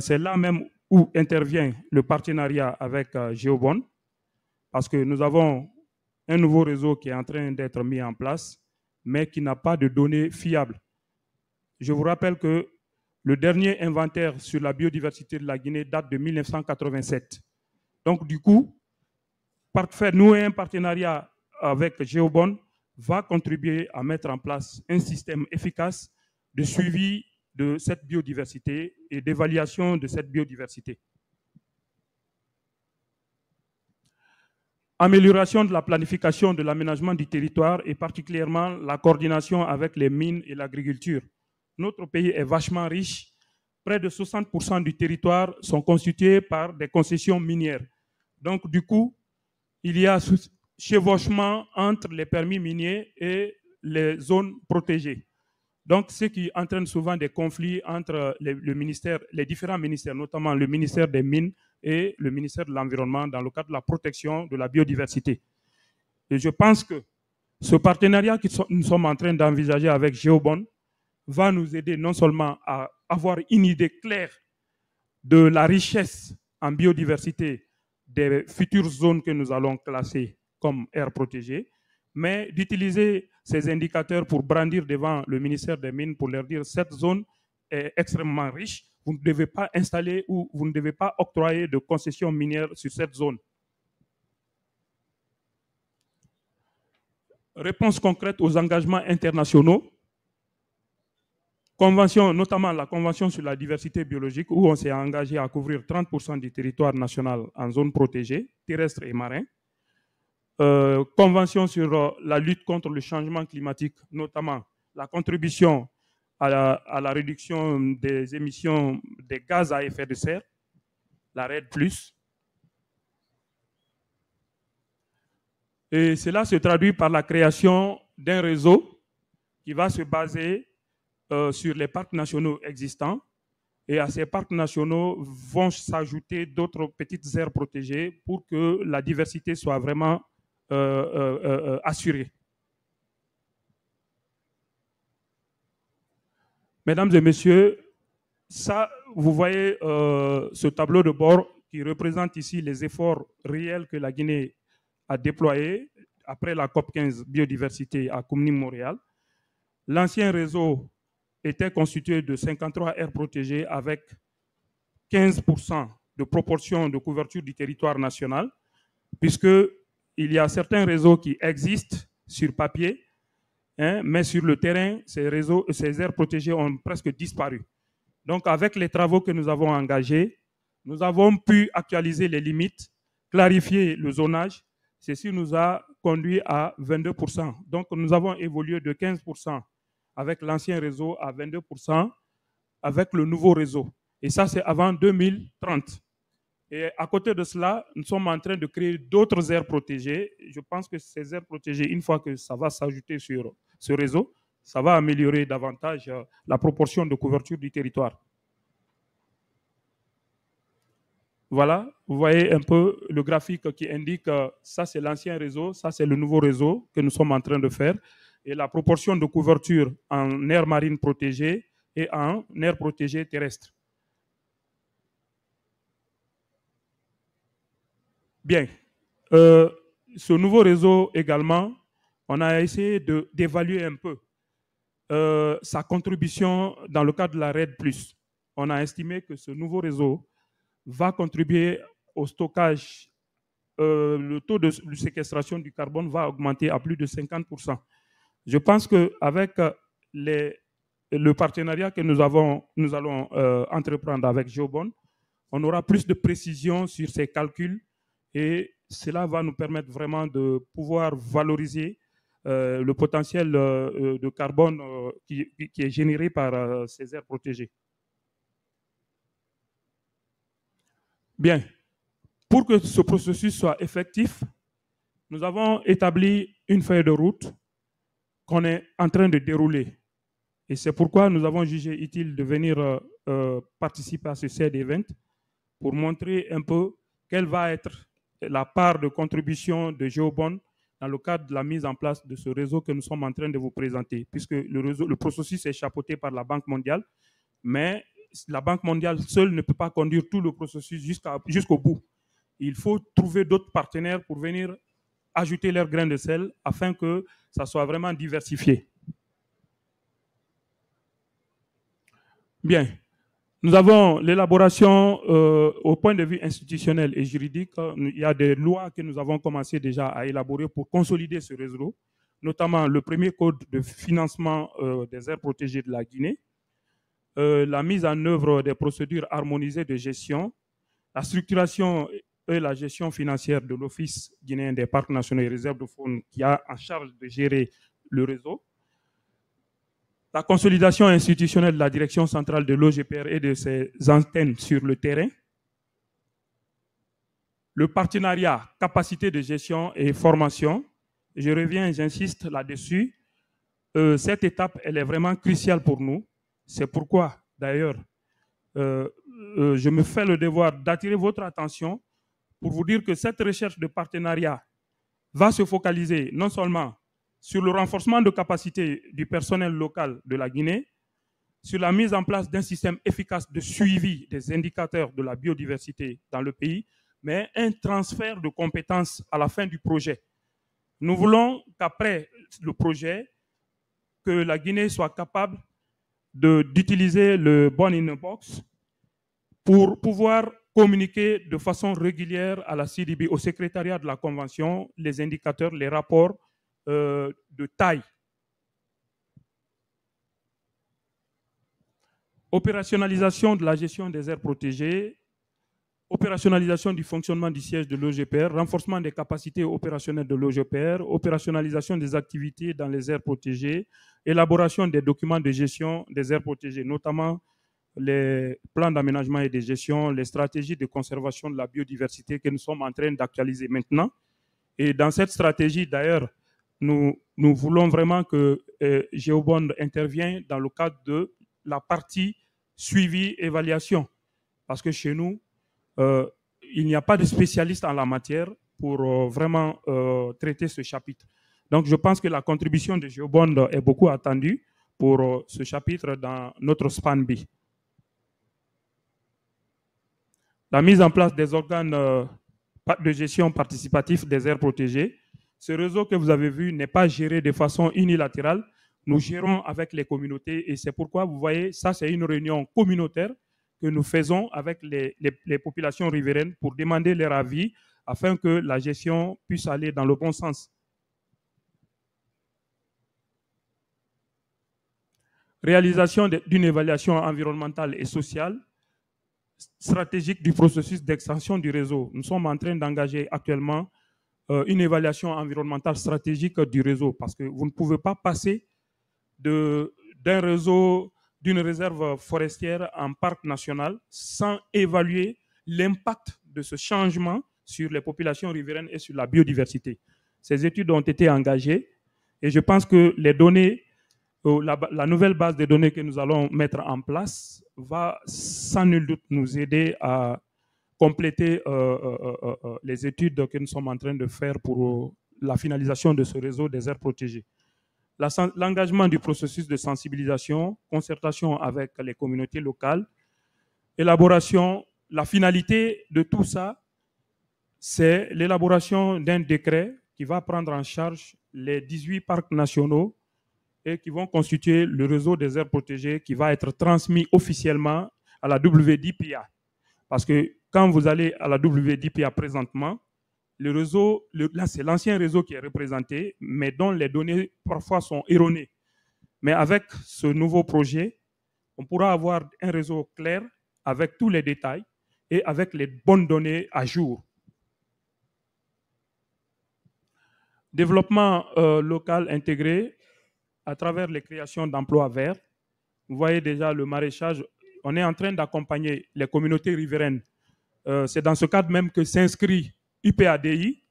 C'est là même où intervient le partenariat avec Géobon, parce que nous avons un nouveau réseau qui est en train d'être mis en place, mais qui n'a pas de données fiables. Je vous rappelle que le dernier inventaire sur la biodiversité de la Guinée date de 1987. Donc, du coup, nouer un partenariat avec Géobon va contribuer à mettre en place un système efficace de suivi de cette biodiversité et d'évaluation de cette biodiversité. Amélioration de la planification de l'aménagement du territoire et particulièrement la coordination avec les mines et l'agriculture. Notre pays est vachement riche. Près de 60% du territoire sont constitués par des concessions minières. Donc, du coup, il y a chevauchement entre les permis miniers et les zones protégées. Donc, ce qui entraîne souvent des conflits entre les différents ministères, notamment le ministère des Mines et le ministère de l'Environnement dans le cadre de la protection de la biodiversité. Et je pense que ce partenariat que nous sommes en train d'envisager avec Géobon va nous aider non seulement à avoir une idée claire de la richesse en biodiversité des futures zones que nous allons classer comme aires protégées, mais d'utiliser ces indicateurs pour brandir devant le ministère des Mines pour leur dire cette zone est extrêmement riche, vous ne devez pas installer ou vous ne devez pas octroyer de concessions minières sur cette zone. Réponse concrète aux engagements internationaux. Convention, notamment la Convention sur la diversité biologique, où on s'est engagé à couvrir 30% du territoire national en zone protégée, terrestre et marin. Convention sur la lutte contre le changement climatique, notamment la contribution à la réduction des émissions des gaz à effet de serre, la RED+. Et cela se traduit par la création d'un réseau qui va se baser sur les parcs nationaux existants. Et à ces parcs nationaux vont s'ajouter d'autres petites aires protégées pour que la diversité soit vraiment assurée. Mesdames et messieurs, ça, vous voyez ce tableau de bord qui représente ici les efforts réels que la Guinée a déployés après la COP15 biodiversité à Kunming-Montréal. L'ancien réseau était constitué de 53 aires protégées avec 15% de proportion de couverture du territoire national, puisqu'il y a certains réseaux qui existent sur papier, hein, mais sur le terrain, ces aires protégées ont presque disparu. Donc, avec les travaux que nous avons engagés, nous avons pu actualiser les limites, clarifier le zonage. Ceci nous a conduit à 22%. Donc, nous avons évolué de 15% avec l'ancien réseau à 22% avec le nouveau réseau. Et ça, c'est avant 2030. Et à côté de cela, nous sommes en train de créer d'autres aires protégées. Je pense que ces aires protégées, une fois que ça va s'ajouter sur ce réseau, ça va améliorer davantage la proportion de couverture du territoire. Voilà, vous voyez un peu le graphique qui indique ça, c'est l'ancien réseau, ça, c'est le nouveau réseau que nous sommes en train de faire. Et la proportion de couverture en aire marine protégée et en aire protégée terrestre. Bien. Ce nouveau réseau également, on a essayé d'évaluer un peu sa contribution dans le cadre de la RED+. On a estimé que ce nouveau réseau va contribuer au stockage. Le taux de séquestration du carbone va augmenter à plus de 50%. Je pense qu'avec le partenariat que nous allons entreprendre avec Géobon, on aura plus de précision sur ces calculs et cela va nous permettre vraiment de pouvoir valoriser le potentiel de carbone qui est généré par ces aires protégées. Bien. Pour que ce processus soit effectif, nous avons établi une feuille de route qu'on est en train de dérouler. Et c'est pourquoi nous avons jugé utile de venir participer à ce CED Event pour montrer un peu quelle va être la part de contribution de GeoBond dans le cadre de la mise en place de ce réseau que nous sommes en train de vous présenter, puisque le processus est chapeauté par la Banque mondiale, mais la Banque mondiale seule ne peut pas conduire tout le processus jusqu'au bout. Il faut trouver d'autres partenaires pour venir ajouter leur grain de sel afin que ça soit vraiment diversifié. Bien. Nous avons l'élaboration au point de vue institutionnel et juridique. Il y a des lois que nous avons commencé déjà à élaborer pour consolider ce réseau, notamment le premier code de financement des aires protégées de la Guinée, la mise en œuvre des procédures harmonisées de gestion, la structuration et la gestion financière de l'Office guinéen des parcs nationaux et réserves de faune qui a en charge de gérer le réseau, la consolidation institutionnelle de la direction centrale de l'OGPR et de ses antennes sur le terrain, le partenariat, capacité de gestion et formation. Je reviens, j'insiste là-dessus. Cette étape, elle est vraiment cruciale pour nous. C'est pourquoi, d'ailleurs, je me fais le devoir d'attirer votre attention pour vous dire que cette recherche de partenariat va se focaliser non seulement sur le renforcement de capacité du personnel local de la Guinée, sur la mise en place d'un système efficace de suivi des indicateurs de la biodiversité dans le pays, mais un transfert de compétences à la fin du projet. Nous voulons qu'après le projet, que la Guinée soit capable d'utiliser le Born in a Box pour pouvoir communiquer de façon régulière à la CDB, au secrétariat de la Convention, les indicateurs, les rapports de taille. Opérationnalisation de la gestion des aires protégées, opérationnalisation du fonctionnement du siège de l'OGPR, renforcement des capacités opérationnelles de l'OGPR, opérationnalisation des activités dans les aires protégées, élaboration des documents de gestion des aires protégées, notamment les plans d'aménagement et de gestion, les stratégies de conservation de la biodiversité que nous sommes en train d'actualiser maintenant. Et dans cette stratégie, d'ailleurs, nous voulons vraiment que GeoBond intervienne dans le cadre de la partie suivi, évaluation. Parce que chez nous, il n'y a pas de spécialiste en la matière pour vraiment traiter ce chapitre. Donc, je pense que la contribution de GeoBond est beaucoup attendue pour ce chapitre dans notre SPAN-B. La mise en place des organes de gestion participatif des aires protégées. Ce réseau que vous avez vu n'est pas géré de façon unilatérale. Nous gérons avec les communautés et c'est pourquoi vous voyez, ça c'est une réunion communautaire que nous faisons avec les populations riveraines pour demander leur avis afin que la gestion puisse aller dans le bon sens. Réalisation d'une évaluation environnementale et sociale stratégique du processus d'extension du réseau. Nous sommes en train d'engager actuellement une évaluation environnementale stratégique du réseau parce que vous ne pouvez pas passer d'un réseau, d'une réserve forestière en parc national sans évaluer l'impact de ce changement sur les populations riveraines et sur la biodiversité. Ces études ont été engagées et je pense que les données, la nouvelle base de données que nous allons mettre en place va sans nul doute nous aider à compléter les études que nous sommes en train de faire pour la finalisation de ce réseau des aires protégées. L'engagement du processus de sensibilisation, concertation avec les communautés locales, élaboration, la finalité de tout ça, c'est l'élaboration d'un décret qui va prendre en charge les 18 parcs nationaux et qui vont constituer le réseau des aires protégées qui va être transmis officiellement à la WDPA. Parce que quand vous allez à la WDPA présentement, le réseau, là c'est l'ancien réseau qui est représenté, mais dont les données parfois sont erronées. Mais avec ce nouveau projet, on pourra avoir un réseau clair avec tous les détails et avec les bonnes données à jour. Développement local intégré à travers les créations d'emplois verts. Vous voyez déjà le maraîchage. On est en train d'accompagner les communautés riveraines. C'est dans ce cadre même que s'inscrit UPADI.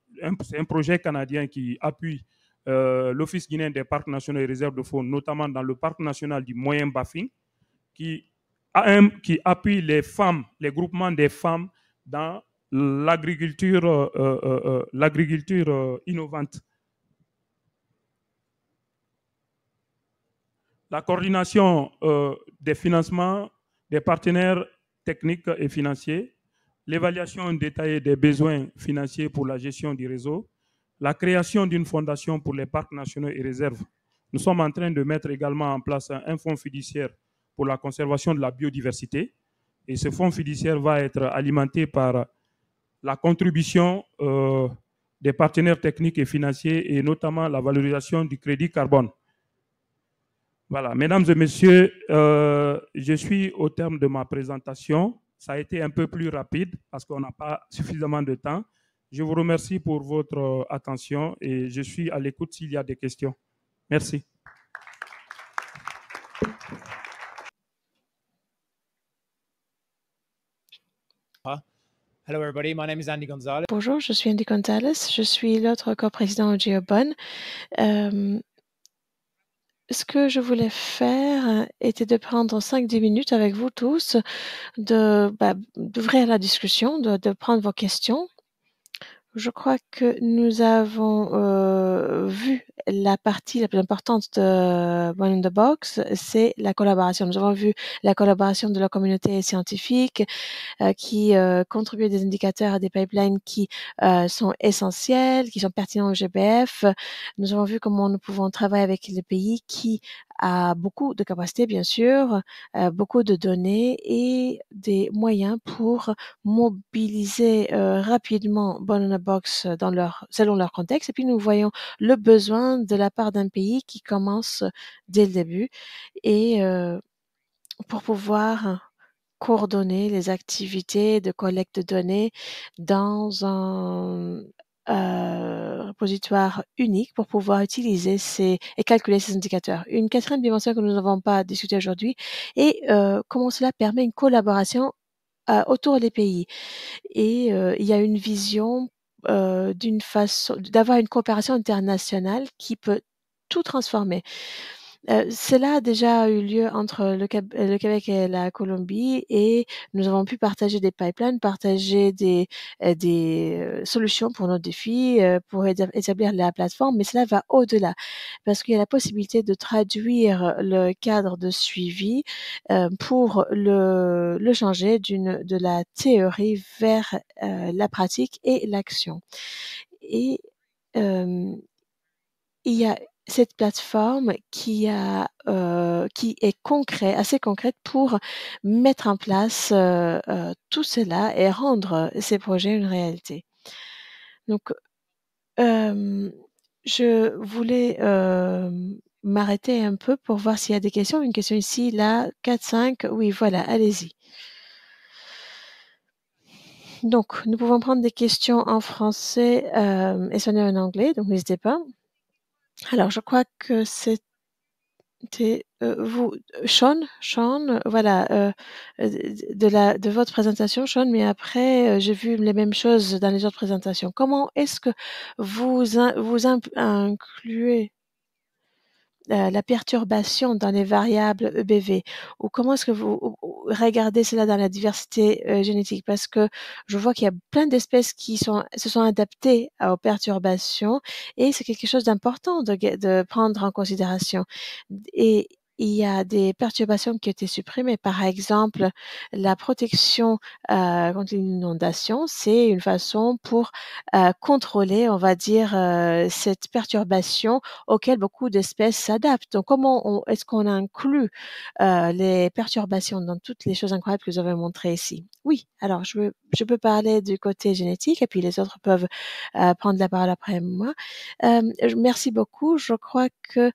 C'est un projet canadien qui appuie l'Office guinéen des parcs nationaux et réserves de faune, notamment dans le parc national du Moyen-Bafing, qui qui appuie les femmes, les groupements des femmes dans l'agriculture innovante. La coordination des financements des partenaires techniques et financiers, l'évaluation détaillée des besoins financiers pour la gestion du réseau, la création d'une fondation pour les parcs nationaux et réserves. Nous sommes en train de mettre également en place un fonds fiduciaire pour la conservation de la biodiversité. Et ce fonds fiduciaire va être alimenté par la contribution des partenaires techniques et financiers et notamment la valorisation du crédit carbone. Voilà, mesdames et messieurs, je suis au terme de ma présentation. Ça a été un peu plus rapide parce qu'on n'a pas suffisamment de temps. Je vous remercie pour votre attention et je suis à l'écoute s'il y a des questions. Merci. Hello everybody, my name is Andy Gonzalez. Bonjour, je suis Andy Gonzalez, je suis l'autre coprésident au GeoBonn. Ce que je voulais faire était de prendre 5-10 minutes avec vous tous, d'ouvrir la discussion, de prendre vos questions. Je crois que nous avons vu la partie la plus importante de One in the Box, c'est la collaboration. Nous avons vu la collaboration de la communauté scientifique qui contribue à des indicateurs, à des pipelines qui sont essentiels, qui sont pertinents au GBF. Nous avons vu comment nous pouvons travailler avec les pays qui a beaucoup de capacités, bien sûr, beaucoup de données et des moyens pour mobiliser rapidement One in the Box selon leur contexte. Et puis, nous voyons le besoin de la part d'un pays qui commence dès le début et pour pouvoir coordonner les activités de collecte de données dans un repositoire unique pour pouvoir utiliser et calculer ces indicateurs. Une quatrième dimension que nous n'avons pas discutée aujourd'hui est comment cela permet une collaboration autour des pays. Et il y a une vision d'avoir une coopération internationale qui peut tout transformer. Cela a déjà eu lieu entre le Québec et la Colombie et nous avons pu partager des pipelines, partager des solutions pour nos défis, pour établir la plateforme, mais cela va au-delà parce qu'il y a la possibilité de traduire le cadre de suivi pour le changer de la théorie vers la pratique et l'action. Et il y a cette plateforme qui est assez concrète pour mettre en place tout cela et rendre ces projets une réalité. Donc, je voulais m'arrêter un peu pour voir s'il y a des questions. Une question ici, là, 4, 5. Oui, voilà, allez-y. Donc, nous pouvons prendre des questions en français et sonner en anglais, donc n'hésitez pas. Alors, je crois que c'était vous, Sean, voilà, de votre présentation, Sean, mais après, j'ai vu les mêmes choses dans les autres présentations. Comment est-ce que vous incluez la perturbation dans les variables EBV ou comment est-ce que vous regardez cela dans la diversité génétique? Parce que je vois qu'il y a plein d'espèces qui se sont adaptées aux perturbations et c'est quelque chose d'important de prendre en considération. Et il y a des perturbations qui ont été supprimées. Par exemple, la protection contre l'inondation, c'est une façon pour contrôler, on va dire, cette perturbation auquel beaucoup d'espèces s'adaptent. Donc, comment est-ce qu'on inclut les perturbations dans toutes les choses incroyables que vous avez montrées ici? Oui, alors je peux parler du côté génétique et puis les autres peuvent prendre la parole après moi. Merci beaucoup. Je crois que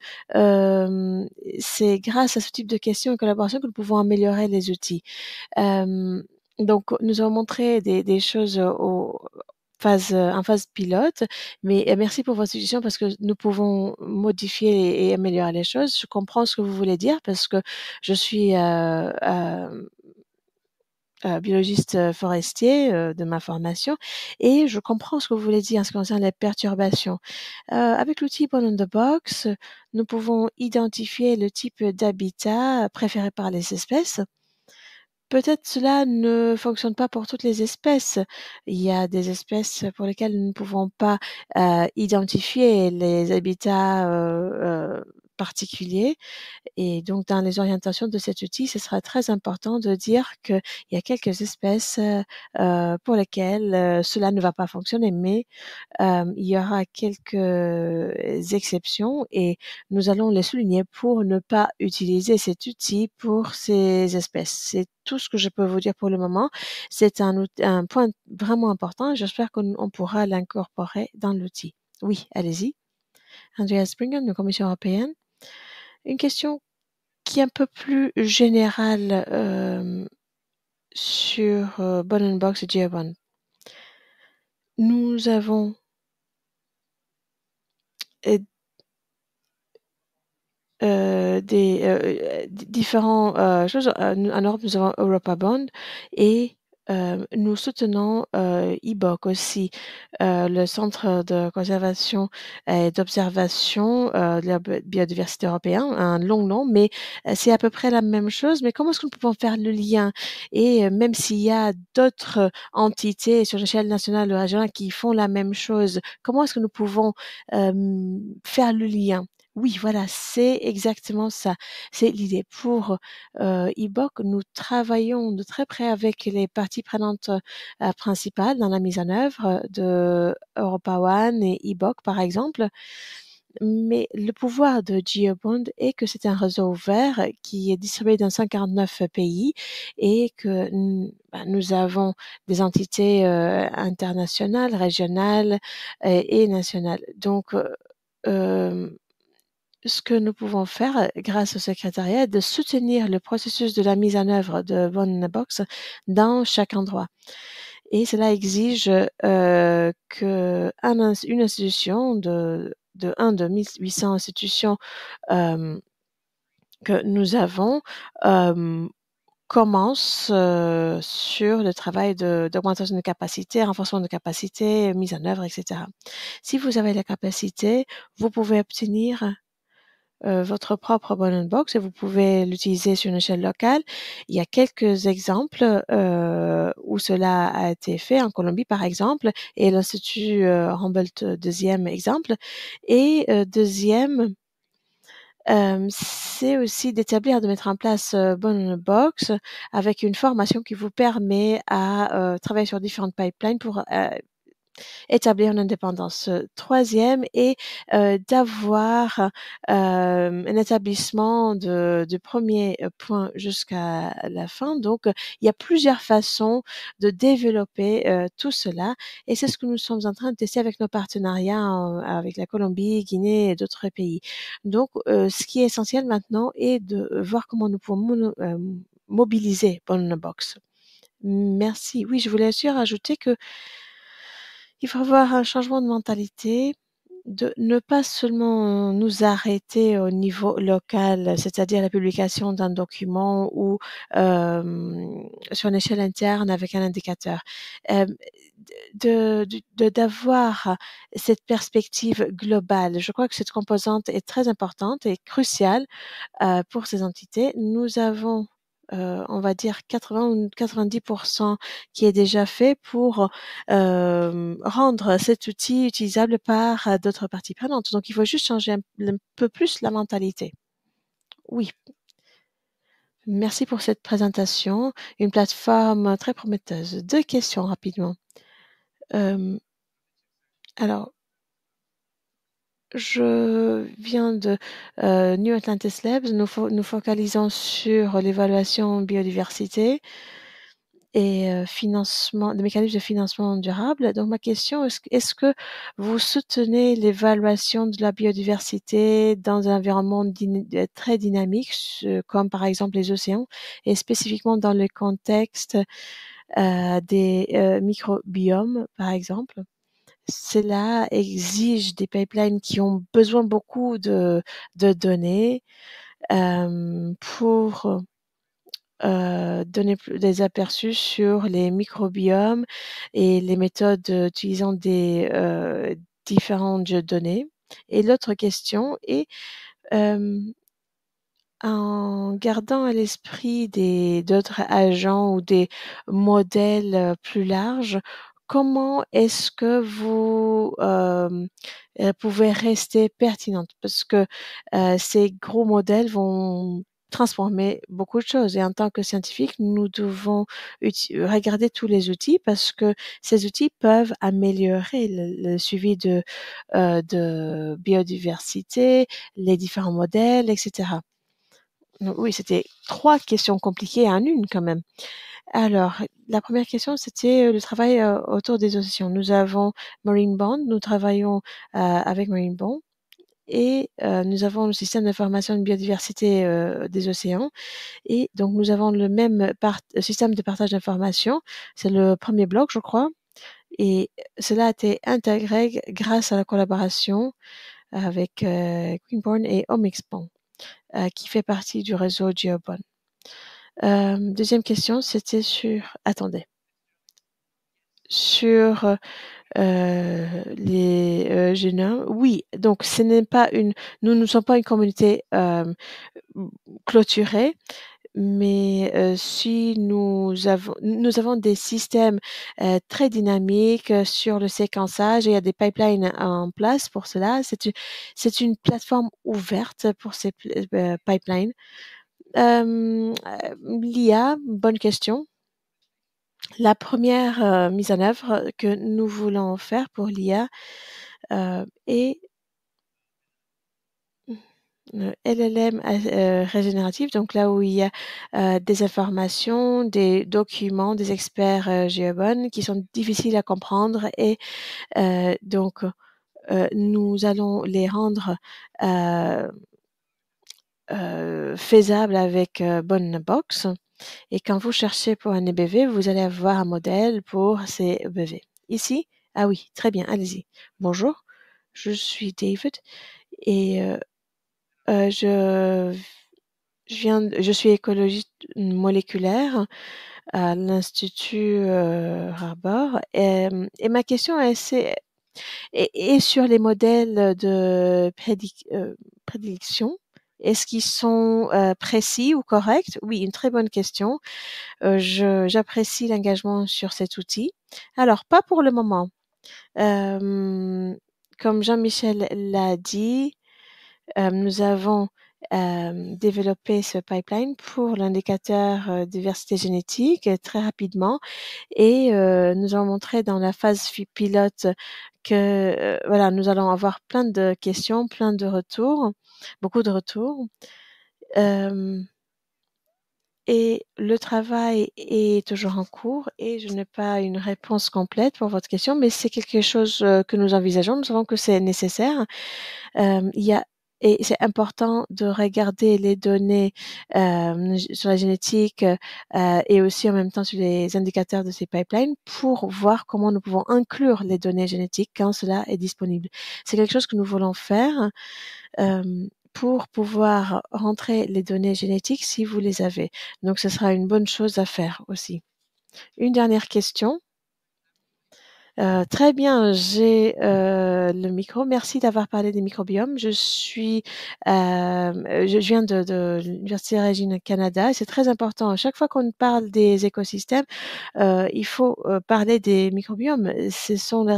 c'est grâce à ce type de questions et collaboration que nous pouvons améliorer les outils. Donc, nous avons montré des choses en phase pilote, mais merci pour votre suggestion parce que nous pouvons modifier et améliorer les choses. Je comprends ce que vous voulez dire parce que je suis biologiste forestier de ma formation et je comprends ce que vous voulez dire en ce qui concerne les perturbations. Avec l'outil One in the Box, nous pouvons identifier le type d'habitat préféré par les espèces. peut-être cela ne fonctionne pas pour toutes les espèces. Il y a des espèces pour lesquelles nous ne pouvons pas identifier les habitats particuliers. Et donc, dans les orientations de cet outil, ce sera très important de dire qu'il y a quelques espèces pour lesquelles cela ne va pas fonctionner, mais il y aura quelques exceptions et nous allons les souligner pour ne pas utiliser cet outil pour ces espèces. C'est tout ce que je peux vous dire pour le moment. C'est un point vraiment important. J'espère qu'on pourra l'incorporer dans l'outil. Oui, allez-y. Andreas Springer, de la Commission européenne. Une question qui est un peu plus générale sur Box et GeoBond. Nous avons différentes choses. En Europe, nous avons Europa Bond et nous soutenons IBOC aussi, le Centre de conservation et d'observation de la biodiversité européen, un long nom, mais c'est à peu près la même chose. Mais comment est-ce que nous pouvons faire le lien? Et même s'il y a d'autres entités sur l'échelle nationale ou régionale qui font la même chose, comment est-ce que nous pouvons faire le lien? Oui, voilà, c'est exactement ça. C'est l'idée. Pour IBOC, nous travaillons de très près avec les parties prenantes principales dans la mise en œuvre de Europa One et IBOC, par exemple. Mais le pouvoir de GeoBond est que c'est un réseau ouvert qui est distribué dans 149 pays et que nous avons des entités internationales, régionales et nationales. Donc, ce que nous pouvons faire grâce au secrétariat est de soutenir le processus de la mise en œuvre de Box dans chaque endroit. Et cela exige qu'une institution de 1800 institutions que nous avons commence sur le travail d'augmentation de capacité, renforcement de capacité, mise en œuvre, etc. Si vous avez la capacité, vous pouvez obtenir votre propre Box et vous pouvez l'utiliser sur une échelle locale. Il y a quelques exemples où cela a été fait, en Colombie par exemple, et l'Institut Humboldt, deuxième exemple. Et deuxième, c'est aussi d'établir, de mettre en place Box avec une formation qui vous permet à travailler sur différentes pipelines pour établir une indépendance. Troisième est d'avoir un établissement du premier point jusqu'à la fin. Donc, il y a plusieurs façons de développer tout cela et c'est ce que nous sommes en train de tester avec nos partenariats avec la Colombie, Guinée et d'autres pays. Donc, ce qui est essentiel maintenant est de voir comment nous pouvons mobiliser Box. Merci. Oui, je voulais aussi rajouter que il faut avoir un changement de mentalité, de ne pas seulement nous arrêter au niveau local, c'est-à-dire la publication d'un document ou sur une échelle interne avec un indicateur. D'avoir cette perspective globale. Je crois que cette composante est très importante et cruciale pour ces entités. Nous avons on va dire 80 ou 90% qui est déjà fait pour rendre cet outil utilisable par d'autres parties prenantes. Donc, il faut juste changer un peu plus la mentalité. Oui. Merci pour cette présentation. Une plateforme très prometteuse. 2 questions rapidement. Alors, je viens de New Atlantis Labs. Nous focalisons sur l'évaluation biodiversité et financement, des mécanismes de financement durable. Donc ma question est-ce que vous soutenez l'évaluation de la biodiversité dans un environnement très dynamique, comme par exemple les océans, et spécifiquement dans le contexte des microbiomes, par exemple? Cela exige des pipelines qui ont besoin beaucoup de données pour donner des aperçus sur les microbiomes et les méthodes utilisant des différentes données. Et l'autre question est en En gardant à l'esprit d'autres agents ou des modèles plus larges, comment est-ce que vous pouvez rester pertinente? Parce que ces gros modèles vont transformer beaucoup de choses. Et en tant que scientifique, nous devons regarder tous les outils parce que ces outils peuvent améliorer le suivi de biodiversité, les différents modèles, etc. Donc, oui, c'était 3 questions compliquées en une quand même. Alors, la première question, c'était le travail autour des océans. Nous avons Marine Bond, nous travaillons avec Marine Bond et nous avons le système d'information de biodiversité des océans. Et donc, nous avons le même système de partage d'informations. C'est le premier bloc, je crois. Et cela a été intégré grâce à la collaboration avec Greenborn et Omixpon, qui fait partie du réseau GeoBond. Deuxième question, c'était sur les génomes. Oui, donc ce n'est pas nous ne sommes pas une communauté clôturée, mais si nous avons des systèmes très dynamiques sur le séquençage et il y a des pipelines en place pour cela. C'est une plateforme ouverte pour ces pipelines. L'IA, bonne question. La première mise en œuvre que nous voulons faire pour l'IA est LLM régénérative, donc là où il y a des informations, des documents, des experts GeoBond qui sont difficiles à comprendre et donc nous allons les rendre faisables avec BondBox. Et quand vous cherchez pour un EBV, vous allez avoir un modèle pour ces EBV. Ici, ah oui, très bien, allez-y. Bonjour, je suis David et je suis écologiste moléculaire à l'Institut Harbor et ma question est sur les modèles de prédilection. Est-ce qu'ils sont précis ou corrects? Oui, une très bonne question. J'apprécie l'engagement sur cet outil. Alors, pas pour le moment. Comme Jean-Michel l'a dit, nous avons développé ce pipeline pour l'indicateur diversité génétique très rapidement et nous avons montré dans la phase pilote que voilà, nous allons avoir plein de questions, plein de retours, beaucoup de retours. Et le travail est toujours en cours et je n'ai pas une réponse complète pour votre question, mais c'est quelque chose que nous envisageons. Nous savons que c'est nécessaire. Et c'est important de regarder les données sur la génétique et aussi en même temps sur les indicateurs de ces pipelines pour voir comment nous pouvons inclure les données génétiques quand cela est disponible. C'est quelque chose que nous voulons faire pour pouvoir rentrer les données génétiques si vous les avez. Donc, ce sera une bonne chose à faire aussi. Une dernière question. Très bien, j'ai le micro. Merci d'avoir parlé des microbiomes. Je viens de l'Université Regina Canada et c'est très important. À chaque fois qu'on parle des écosystèmes, il faut parler des microbiomes. Ce sont les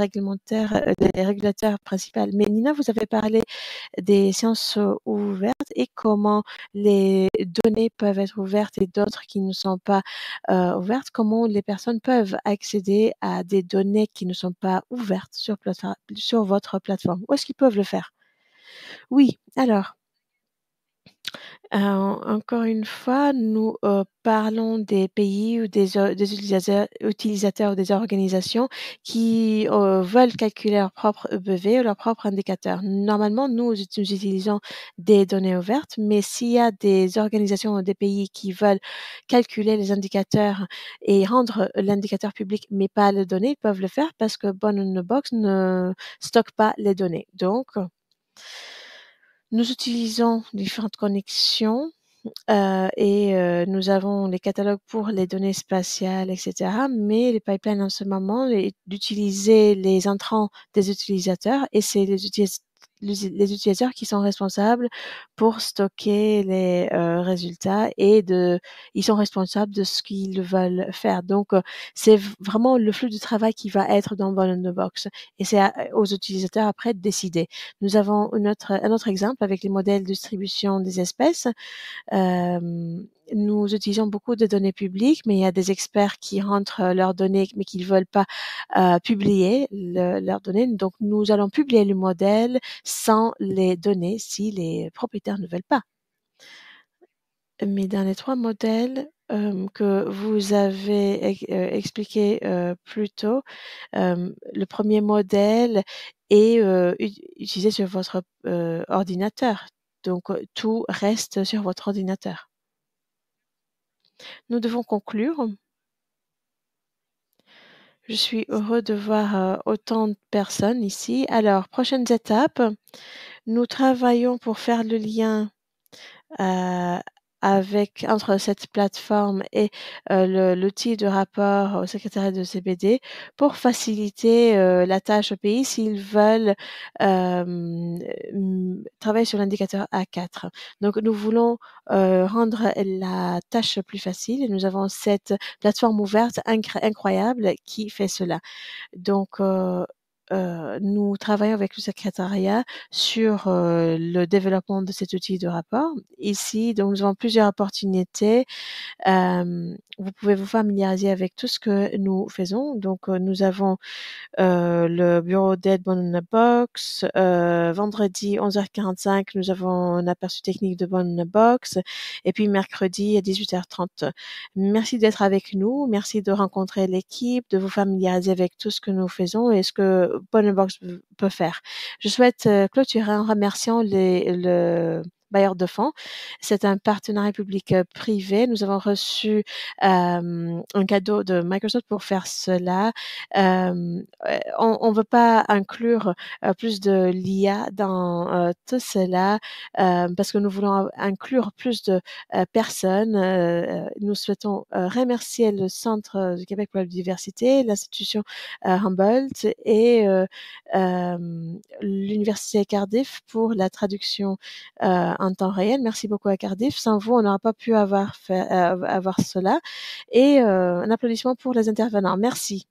régulateurs principaux. Mais Nina, vous avez parlé des sciences ouvertes et comment les données peuvent être ouvertes et d'autres qui ne sont pas ouvertes. Comment les personnes peuvent accéder à des données qui ne sont pas ouvertes sur votre plateforme? Où est-ce qu'ils peuvent le faire? Oui, alors, encore une fois, nous parlons des pays ou des utilisateurs ou des organisations qui veulent calculer leur propre EBV ou leur propre indicateur. Normalement, nous utilisons des données ouvertes, mais s'il y a des organisations ou des pays qui veulent calculer les indicateurs et rendre l'indicateur public, mais pas les données, ils peuvent le faire parce que BondBox ne stocke pas les données. Donc, nous utilisons différentes connexions et nous avons les catalogues pour les données spatiales, etc. Mais les pipelines en ce moment, d'utiliser les entrants des utilisateurs et c'est les les utilisateurs qui sont responsables pour stocker les résultats et ils sont responsables de ce qu'ils veulent faire. Donc, c'est vraiment le flux de travail qui va être dans Ball in the Box et c'est aux utilisateurs après de décider. Nous avons un autre exemple avec les modèles de distribution des espèces. Nous utilisons beaucoup de données publiques, mais il y a des experts qui rentrent leurs données, mais qui ne veulent pas publier leurs données. Donc, nous allons publier le modèle sans les données si les propriétaires ne veulent pas. Mais dans les 3 modèles que vous avez expliqué plus tôt, le premier modèle est utilisé sur votre ordinateur. Donc, tout reste sur votre ordinateur. Nous devons conclure. Je suis heureux de voir autant de personnes ici. Alors, prochaines étapes. Nous travaillons pour faire le lien entre cette plateforme et l'outil de rapport au secrétariat de CBD pour faciliter la tâche au pays s'ils veulent travailler sur l'indicateur A4. Donc, nous voulons rendre la tâche plus facile et nous avons cette plateforme ouverte incroyable qui fait cela. Donc, nous travaillons avec le secrétariat sur le développement de cet outil de rapport. Ici, donc, nous avons plusieurs opportunités. Vous pouvez vous familiariser avec tout ce que nous faisons. Donc, nous avons le bureau d'aide Ball in a Box. Vendredi 11h45, nous avons un aperçu technique de Ball in a Box. Et puis mercredi à 18h30. Merci d'être avec nous. Merci de rencontrer l'équipe, de vous familiariser avec tout ce que nous faisons et ce que Ball in a Box peut faire. Je souhaite clôturer en remerciant le bailleur de fonds. C'est un partenariat public-privé. Nous avons reçu un cadeau de Microsoft pour faire cela. On veut pas inclure plus de l'IA dans tout cela parce que nous voulons inclure plus de personnes. Nous souhaitons remercier le Centre du Québec pour la biodiversité, l'institution Humboldt et l'Université Cardiff pour la traduction en temps réel. Merci beaucoup à Cardiff. Sans vous, on n'aurait pas pu avoir cela. Et un applaudissement pour les intervenants. Merci.